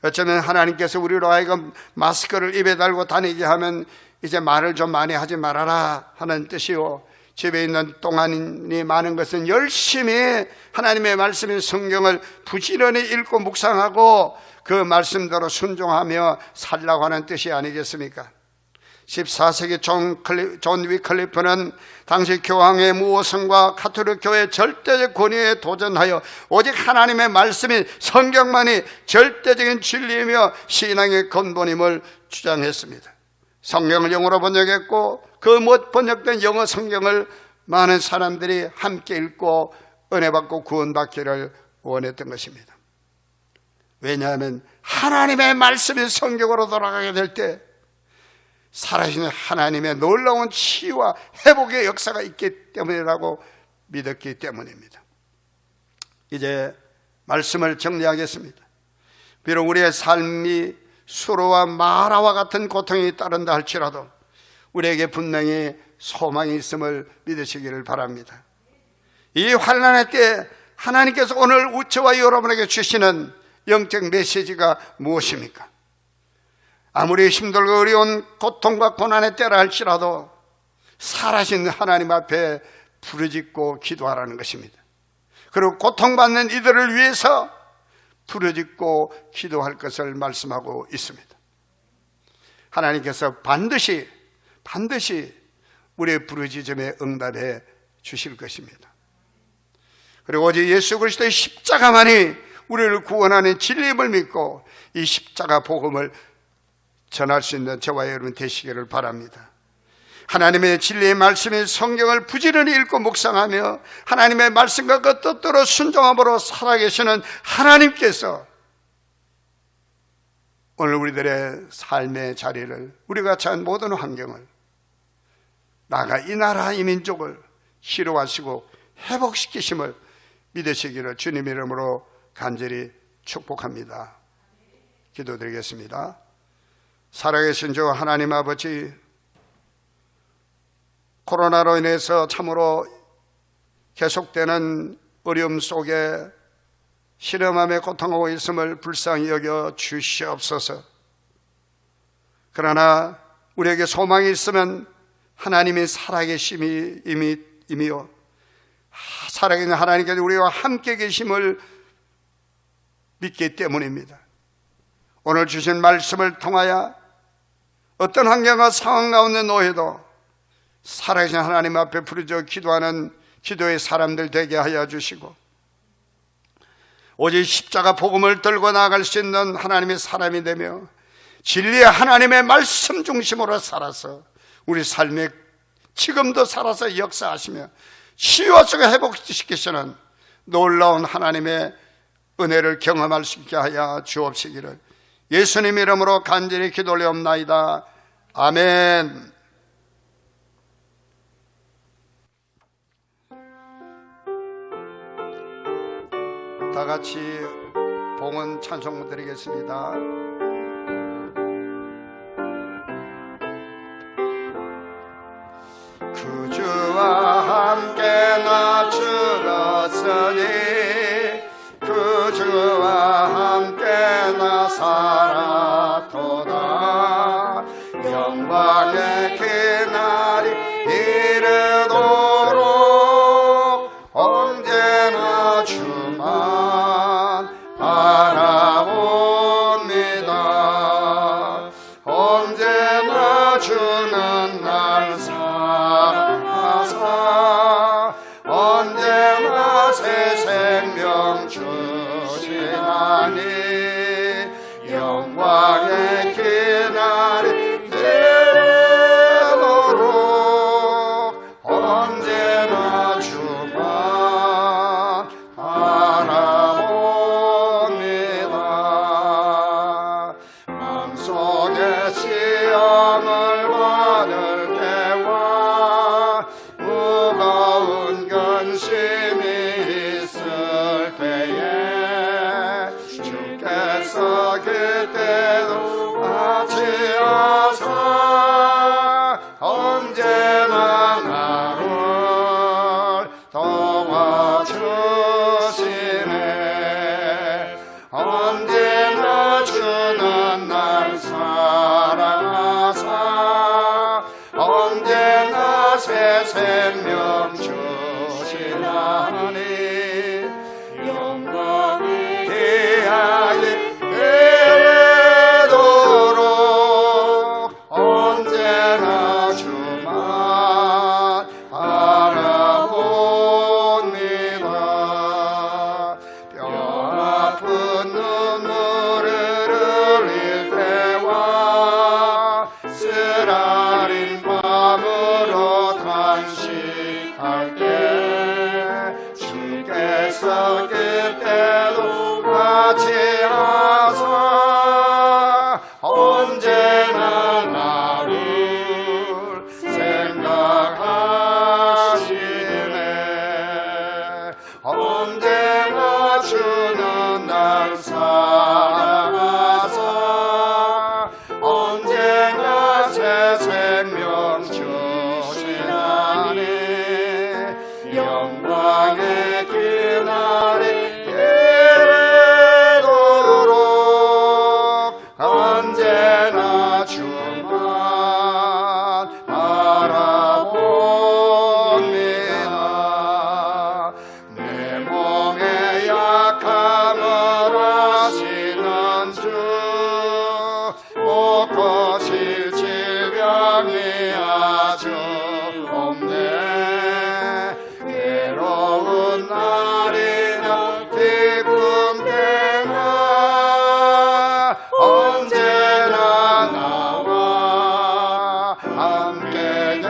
어쩌면 하나님께서 우리로 하여금 마스크를 입에 달고 다니게 하면 이제 말을 좀 많이 하지 말아라 하는 뜻이요, 집에 있는 동안이 많은 것은 열심히 하나님의 말씀인 성경을 부지런히 읽고 묵상하고 그 말씀대로 순종하며 살라고 하는 뜻이 아니겠습니까? 14세기 존 위클리프는 당시 교황의 무호성과 가톨릭 교회의 절대적 권위에 도전하여 오직 하나님의 말씀인 성경만이 절대적인 진리이며 신앙의 근본임을 주장했습니다. 성경을 영어로 번역했고 그 못 번역된 영어 성경을 많은 사람들이 함께 읽고 은혜받고 구원받기를 원했던 것입니다. 왜냐하면 하나님의 말씀인 성경으로 돌아가게 될 때 살아계신 하나님의 놀라운 치유와 회복의 역사가 있기 때문이라고 믿었기 때문입니다. 이제 말씀을 정리하겠습니다. 비록 우리의 삶이 수로와 마라와 같은 고통이 따른다 할지라도 우리에게 분명히 소망이 있음을 믿으시기를 바랍니다. 이 환난의 때 하나님께서 오늘 저와 여러분에게 주시는 영적 메시지가 무엇입니까? 아무리 힘들고 어려운 고통과 고난의 때라 할지라도 살아신 하나님 앞에 부르짖고 기도하라는 것입니다. 그리고 고통받는 이들을 위해서 부르짖고 기도할 것을 말씀하고 있습니다. 하나님께서 반드시 우리의 부르짖음에 응답해 주실 것입니다. 그리고 오직 예수 그리스도의 십자가만이 우리를 구원하는 진리임을 믿고 이 십자가 복음을 전할 수 있는 저와 여러분 되시기를 바랍니다. 하나님의 진리의 말씀인 성경을 부지런히 읽고 묵상하며 하나님의 말씀과 그 뜻대로 순종함으로 살아계시는 하나님께서 오늘 우리들의 삶의 자리를, 우리가 처한 모든 환경을, 나아가 이 나라 이 민족을 치료하시고 회복시키심을 믿으시기를 주님 이름으로 간절히 축복합니다. 기도드리겠습니다. 살아계신 주 하나님 아버지, 코로나로 인해서 참으로 계속되는 어려움 속에 실험함에 고통하고 있음을 불쌍히 여겨 주시옵소서. 그러나 우리에게 소망이 있으면 하나님이 살아계심이며 살아계신 하나님께서 우리와 함께 계심을 믿기 때문입니다. 오늘 주신 말씀을 통하여 어떤 환경과 상황 가운데 놓여도 살아계신 하나님 앞에 부르짖어 기도하는 기도의 사람들 되게 하여 주시고, 오직 십자가 복음을 들고 나아갈 수 있는 하나님의 사람이 되며 진리의 하나님의 말씀 중심으로 살아서 우리 삶에 지금도 살아서 역사하시며 치유하시고 회복시키시는 놀라운 하나님의 은혜를 경험할 수 있게 하여 주옵시기를 예수님 이름으로 간절히 기도 올려옵나이다. 아멘. 다 같이 봉헌 찬송 드리겠습니다. 그주와 함께 나 죽었으니 그주와 함께 나 살았도다. 영광의 그날이 이르도록 언제나 주만 바라봅니다. 영광의 기날이 되도록 언제나 주만 바라봅니다. 마음속에 시험을 받을 때와 무거운 근심이 있을 때에 주께서 그때도 같이하사 언제나 나를 도와주시네. 언제나 주는 날 사랑하사 언제나 새 생명 주시나니 영광이 기하게 되도록 언제나 주만 바라봅니다. 뼈아픈 눈물을 흘릴 때와 쓰라린 마음으로 단식할 때 주께서 그때도 같이하사 언제나 나를 생각하시네. 언제나 주는 날 사랑하사 언제나 새 생명 주시나니 영광의 그날이 되도록 언제나 주만 바라봅니다. 내 몸의 약함을 아시는 주 못 고칠 질병이 아주 없네. 괴로운 날이나 기쁜 때나 언제나 나와 함께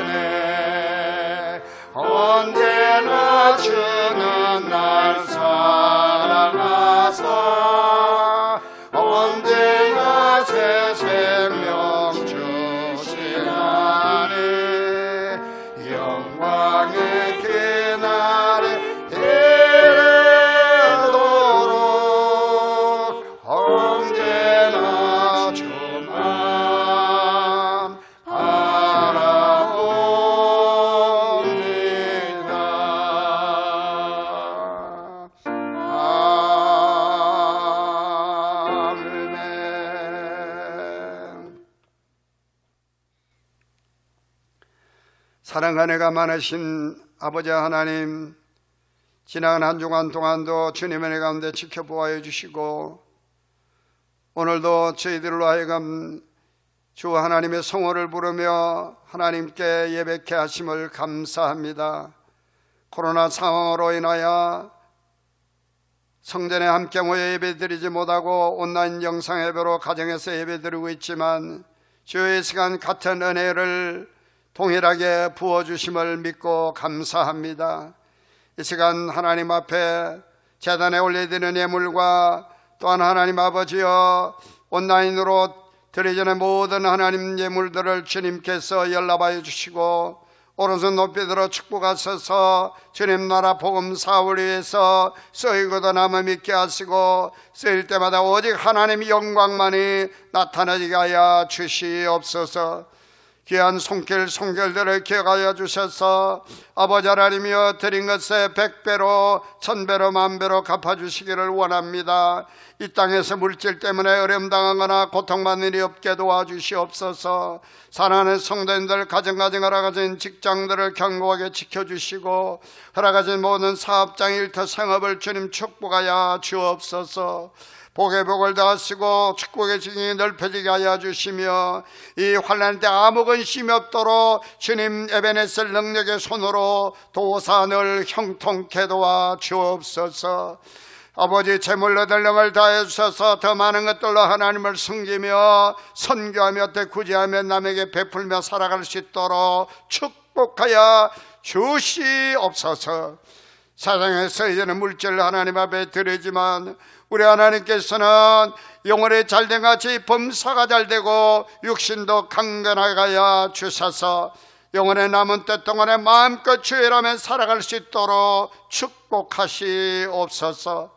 계시네. 언제나 주는 날 사랑하사 언제나 새 생명 주시나니 영광의 그날이 되도록 언제나 주만 바라봅니다. 아멘. 사랑과 은혜가 많으신 아버지 하나님, 지나간 한 주간 동안도 주님의 은혜 가운데 지켜보아 주시고 오늘도 저희들로 하여금 주 하나님의 성호를 부르며 하나님께 예배케 하심을 감사합니다. 코로나 상황으로 인하여 성전에 함께 모여 예배드리지 못하고 온라인 영상 예배로 가정에서 예배드리고 있지만 주의 시간 같은 은혜를 동일하게 부어주심을 믿고 감사합니다. 이 시간 하나님 앞에 제단에 올려드리는 예물과 또한 하나님 아버지여 온라인으로 드리는 모든 하나님 예물들을 주님께서 연락하여 주시고 오른손 높이 들어 축복하셔서 주님 나라 복음 사업을 위해서 쓰이고도 남아 믿게 하시고 쓰일 때마다 오직 하나님의 영광만이 나타나게 하여 주시옵소서. 귀한 손길 손길들을 기억하여 주셔서 아버지 하나님이여 드린 것에 100배로 1000배로 만배로 갚아주시기를 원합니다. 이 땅에서 물질 때문에 어려움 당하거나 고통받는 일이 없게 도와주시옵소서. 사랑하는 성도님들 가정가정 허락하신 직장들을 견고하게 지켜주시고 허락하신 모든 사업장 일터 생업을 주님 축복하여 주옵소서. 복의 복을 더하시고 축복의 징이 넓혀지게 하여 주시며 이 환난 때 아무 근심이 없도록 주님 에베네셀 능력의 손으로 도산을 형통케 도와 주옵소서. 아버지 재물 얻을 영을 다해 주셔서 더 많은 것들로 하나님을 섬기며 선교하며 대구제하며 남에게 베풀며 살아갈 수 있도록 축복하여 주시옵소서. 세상에서 이제는 물질을 하나님 앞에 드리지만 우리 하나님께서는 영혼이 잘된 같이 범사가 잘되고 육신도 강건하게 하여 주셔서 영혼의 남은 때 동안에 마음껏 주의 일하며 살아갈 수 있도록 축복하시옵소서.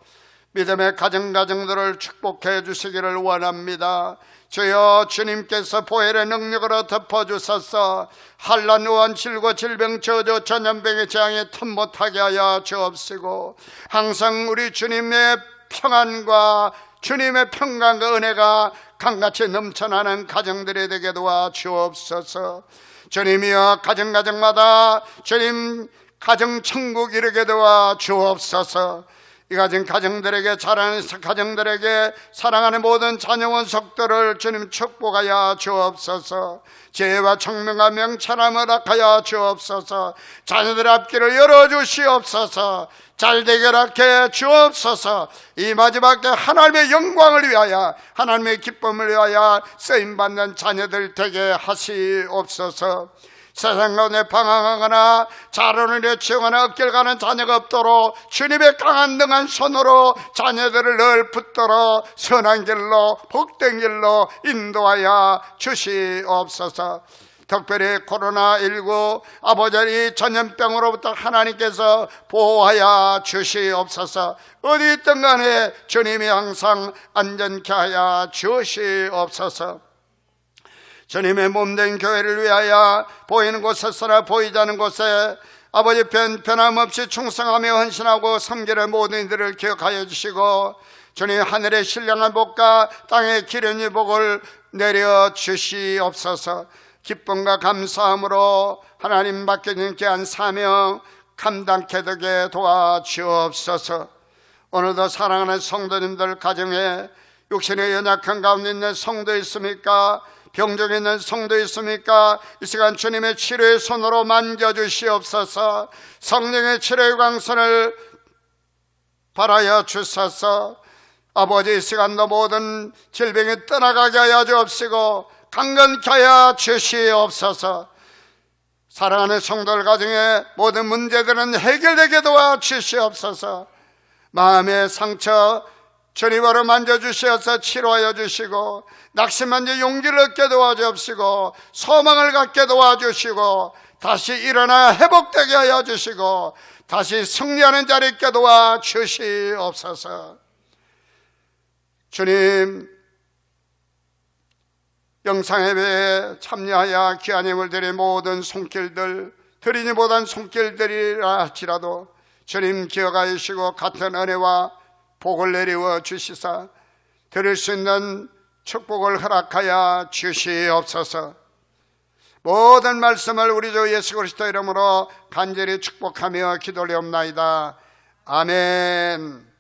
믿음의 가정들을 축복해 주시기를 원합니다. 주여, 주님께서 보혈의 능력으로 덮어주셔서 한란, 우한, 질고, 질병, 저주, 전염병의 재앙에 틈 못하게 하여 주옵시고 항상 우리 주님의 평안과 주님의 평강과 은혜가 강같이 넘쳐나는 가정들이 되게 도와 주옵소서. 주님이여, 가정마다 주님 가정 천국 이르게 도와 주옵소서. 이 가정들에게 자라는 가정들에게 사랑하는 모든 자녀원 속들을 주님 축복하여 주옵소서. 지혜와 청명과 명철함을 허락하여 주옵소서. 자녀들의 앞길을 열어주시옵소서. 잘되게 허락해 주옵소서. 이 마지막 때 하나님의 영광을 위하여 하나님의 기쁨을 위하여 쓰임받는 자녀들 되게 하시옵소서. 세상 가운데 방황하거나 자론을 내치거나 어길 가는 자녀가 없도록 주님의 강한 능한 손으로 자녀들을 늘 붙들어 선한 길로 복된 길로 인도하여 주시옵소서. 특별히 코로나19 아버지 이 전염병으로부터 하나님께서 보호하여 주시옵소서. 어디 있든 간에 주님이 항상 안전케 하여 주시옵소서. 주님의 몸된 교회를 위하여 보이는 곳에서나 보이지 않는 곳에 아버지 변함없이 충성하며 헌신하고 섬기는 모든 이들을 기억하여 주시고 주님 하늘의 신령한 복과 땅의 기름의 복을 내려 주시옵소서. 기쁨과 감사함으로 하나님 맡겨진 귀한 사명 감당케 되게 도와주옵소서. 오늘도 사랑하는 성도님들 가정에 육신의 연약한 가운데 있는 성도 있습니까? 병중에 있는 성도 있습니까? 이 시간 주님의 치료의 손으로 만져주시옵소서. 성령의 치료의 광선을 바라여 주소서. 아버지, 이 시간도 모든 질병이 떠나가게 하여 주옵시고 강건케 하여 주시옵소서. 사랑하는 성도들 가정에 모든 문제들은 해결되게 도와주시옵소서. 마음의 상처 주님으로 만져주셔서 치료하여 주시고 낙심한 자 용기를 얻게 도와주옵시고 소망을 갖게 도와주시고 다시 일어나 회복되게 하여 주시고 다시 승리하는 자리 있게 도와주시옵소서. 주님, 영상예배에 참여하여 귀한 힘을 드린 모든 손길들 드리지 못한 손길들이라 할지라도 주님 기억하여 주시고 같은 은혜와 복을 내리워 주시사 드릴 수 있는 축복을 허락하여 주시옵소서. 모든 말씀을 우리 주 예수 그리스도 이름으로 간절히 축복하며 기도하옵나이다. 아멘.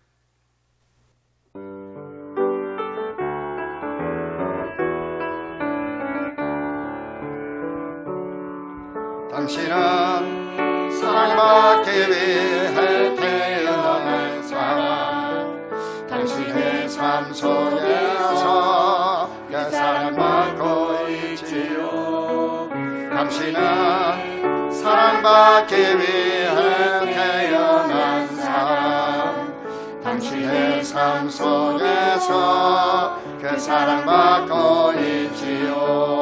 당신은 사랑받기 위해 태어난 사람, 당신의 삶 속에서 그 사랑받고 있지요. 당신은 사랑받기 위해 태어난 사람, 당신의 삶 속에서 그 사랑받고 있지요.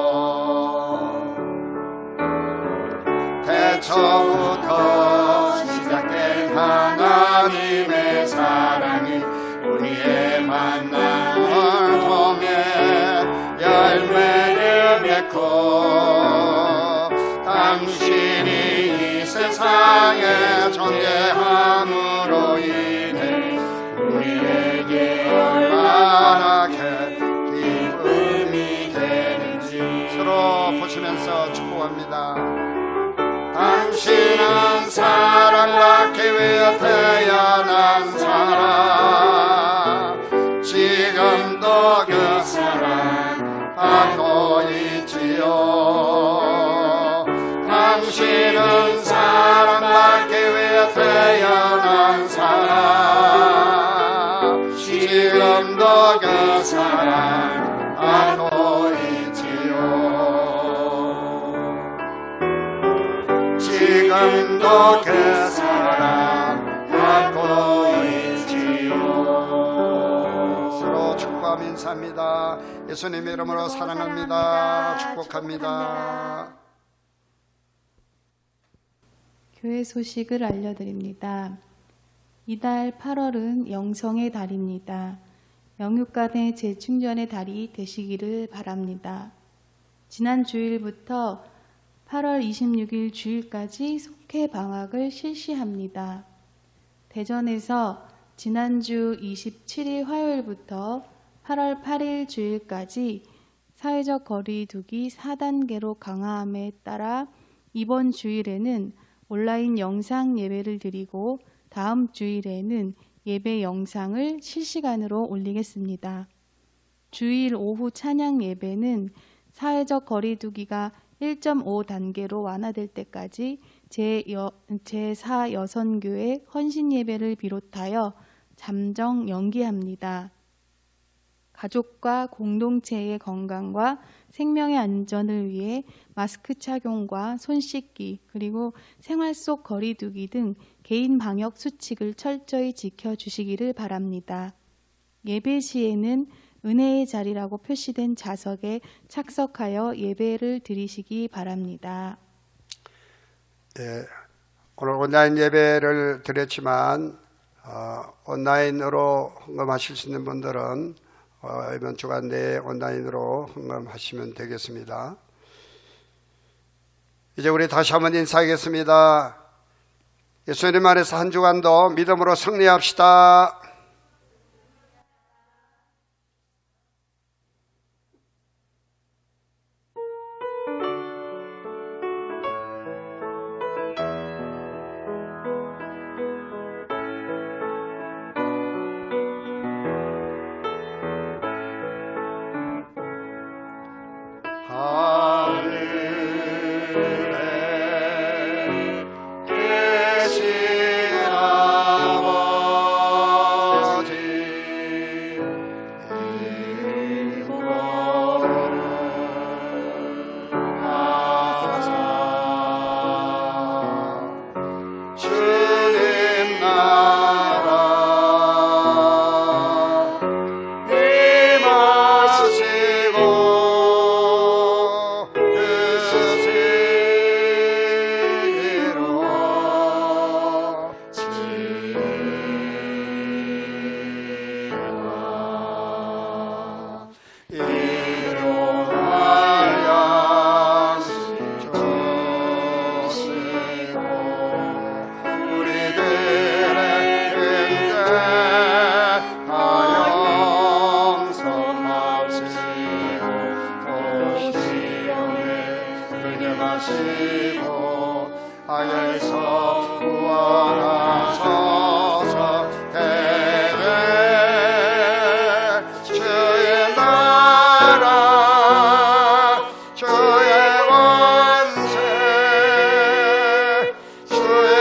태초부터 시작된 하나님의 사랑이 우리의 만남을 통해 열매를 맺고 당신이 이 세상에 존재함으로 인해 우리에게 얼마나 기쁨이 되는지 서로 보시면서 축복합니다. 당신은 사랑받기 위해 태어난 사람, 지금도 그 사랑 받고 있지요. 당신은 사랑받기 위해 태어난 사람, 지금도 그 사랑 알고 있지요. 지금도 그 사랑 알고 있지요. 서로 축복하며 인사합니다. 예수님의 이름으로 사랑합니다. 축복합니다. 교회 소식을 알려드립니다. 이달 8월은 영성의 달입니다. 영육간의 재충전의 달이 되시기를 바랍니다. 지난 주일부터 8월 26일 주일까지 속회 방학을 실시합니다. 대전에서 지난주 27일 화요일부터 8월 8일 주일까지 사회적 거리 두기 4단계로 강화함에 따라 이번 주일에는 온라인 영상 예배를 드리고 다음 주일에는 예배 영상을 실시간으로 올리겠습니다. 주일 오후 찬양 예배는 사회적 거리 두기가 1.5단계로 완화될 때까지 제4 여선교회 헌신 예배를 비롯하여 잠정 연기합니다. 가족과 공동체의 건강과 생명의 안전을 위해 마스크 착용과 손 씻기 그리고 생활 속 거리 두기 등 개인 방역 수칙을 철저히 지켜주시기를 바랍니다. 예배 시에는 은혜의 자리라고 표시된 좌석에 착석하여 예배를 드리시기 바랍니다. 예, 오늘 온라인 예배를 드렸지만 온라인으로 헌금하실 수 있는 분들은 이번 주간 내에 온라인으로 헌금하시면 되겠습니다. 이제 우리 다시 한번 인사하겠습니다. 예수님 안에서 한 주간도 믿음으로 승리합시다. 악에서 구원하소서. 대대 주의 나라 주의 권세 주의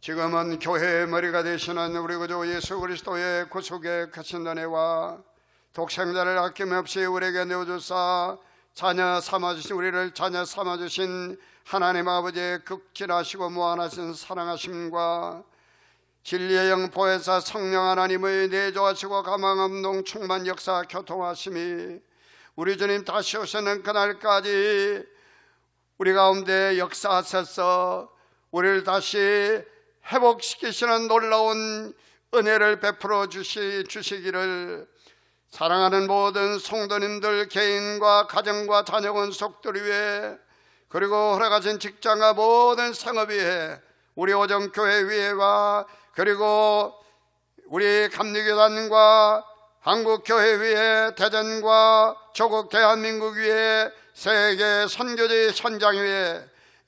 지금은 교회의 머리가 되시는 우리 구주 예수 그리스도의 구속의 크신 은혜와 독생자를 아낌없이 우리에게 내어주사 자녀 삼아주신 우리를 자녀 삼아주신 하나님 아버지의 극진하시고 무한하신 사랑하심과 진리의 영 보혜사 성령 하나님의 내조하시고 가망함동 충만 역사 교통하심이 우리 주님 다시 오시는 그날까지 우리 가운데 역사하셔서 우리를 다시 회복시키시는 놀라운 은혜를 베풀어 주시기를 사랑하는 모든 성도님들 개인과 가정과 자녀 권속들 위해 그리고 허락하신 직장과 모든 상업 위해 우리 오정교회 위에와 그리고 우리 감리교단과 한국교회 위에 대전과 조국 대한민국 위에 세계 선교지 현장 위에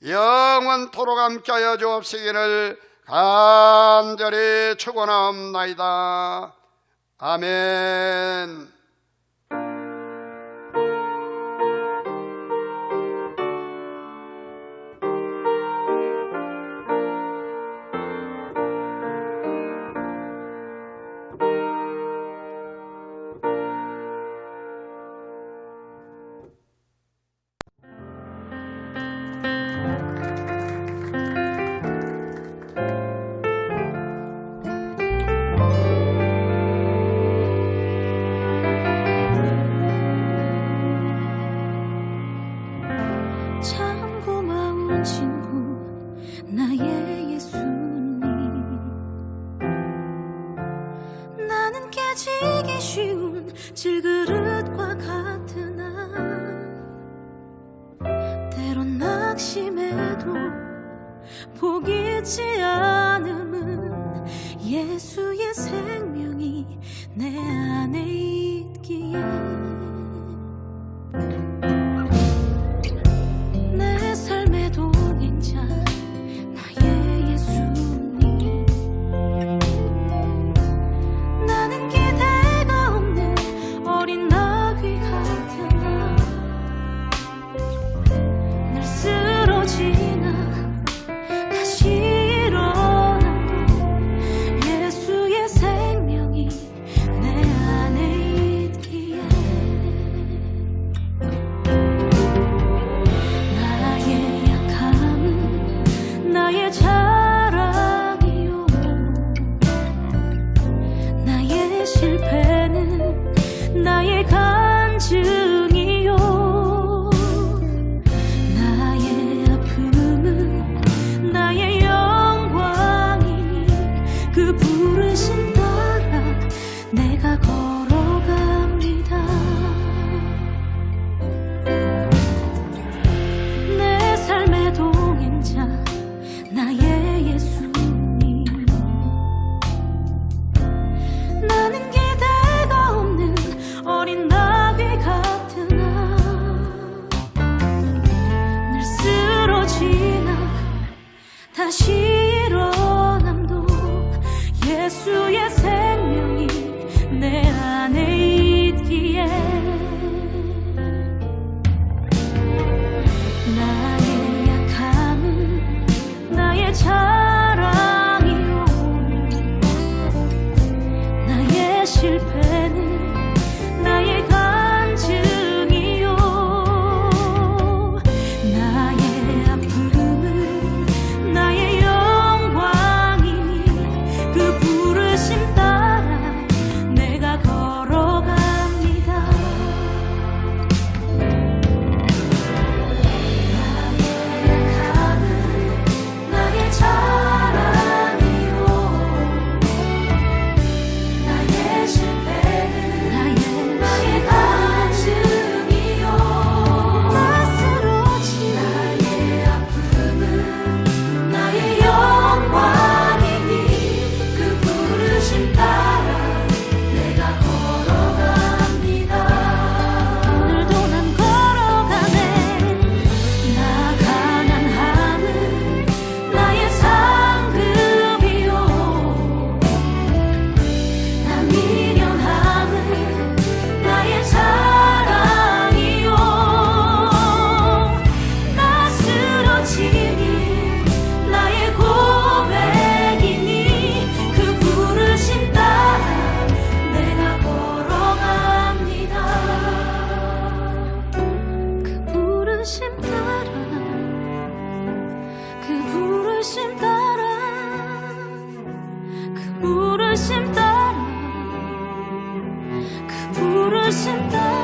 영원토록 함께하여 주옵시기를 간절히 축원하옵나이다. 아멘. 참 고마운 친구 나의 예수님, 나는 깨지기 쉬운 질그릇과 같으나 때론 낙심해도 포기치 않음은 예수의 생명이 내 안에 있기에 내 삶의 동행자 나의 예수님, 나는 기대가 없는 어린 나귀 같으나 늘 쓰러지나 다시 일어나도 예수의 생명이 내 안에 있기에 나의 약함은 나의 자랑이요, 나의 실패는 나의 간증이요, 나의 아픔은 나의 영광이니 그 부르심 따라 내가 걸어갑니다. 내 삶의 동행자 나의 예수님, 나는 기대가 없는 어린 나귀 같으나 늘 쓰러지나 다시 일어남도 예수의 생명이 내 안에 있기에 나의 약함은 나의 자랑이요, 나의 실패는 나의 간증이요, 나의 아픔은 나의 영광이니 그 부르심 따라 내가 걸어갑니다. 나의 약함은 나의 자랑이요, 나의 실패는 나의 간증이요, 나 쓰러진 나의 아픔은 나의 영광이니 그 부르심 따라 내가 걸어갑니다. 오늘도 난 걸어가네. 나 가난함은 나의 상급이요, 나 미련함은 나의 자랑이요, 나 쓰러짐이 나의 고백이니 그 부르심 따라 내가 걸어갑니다. 그 부르심 따라, 그 부르심 따라, 그 부르심 따라, 그 부르심 따라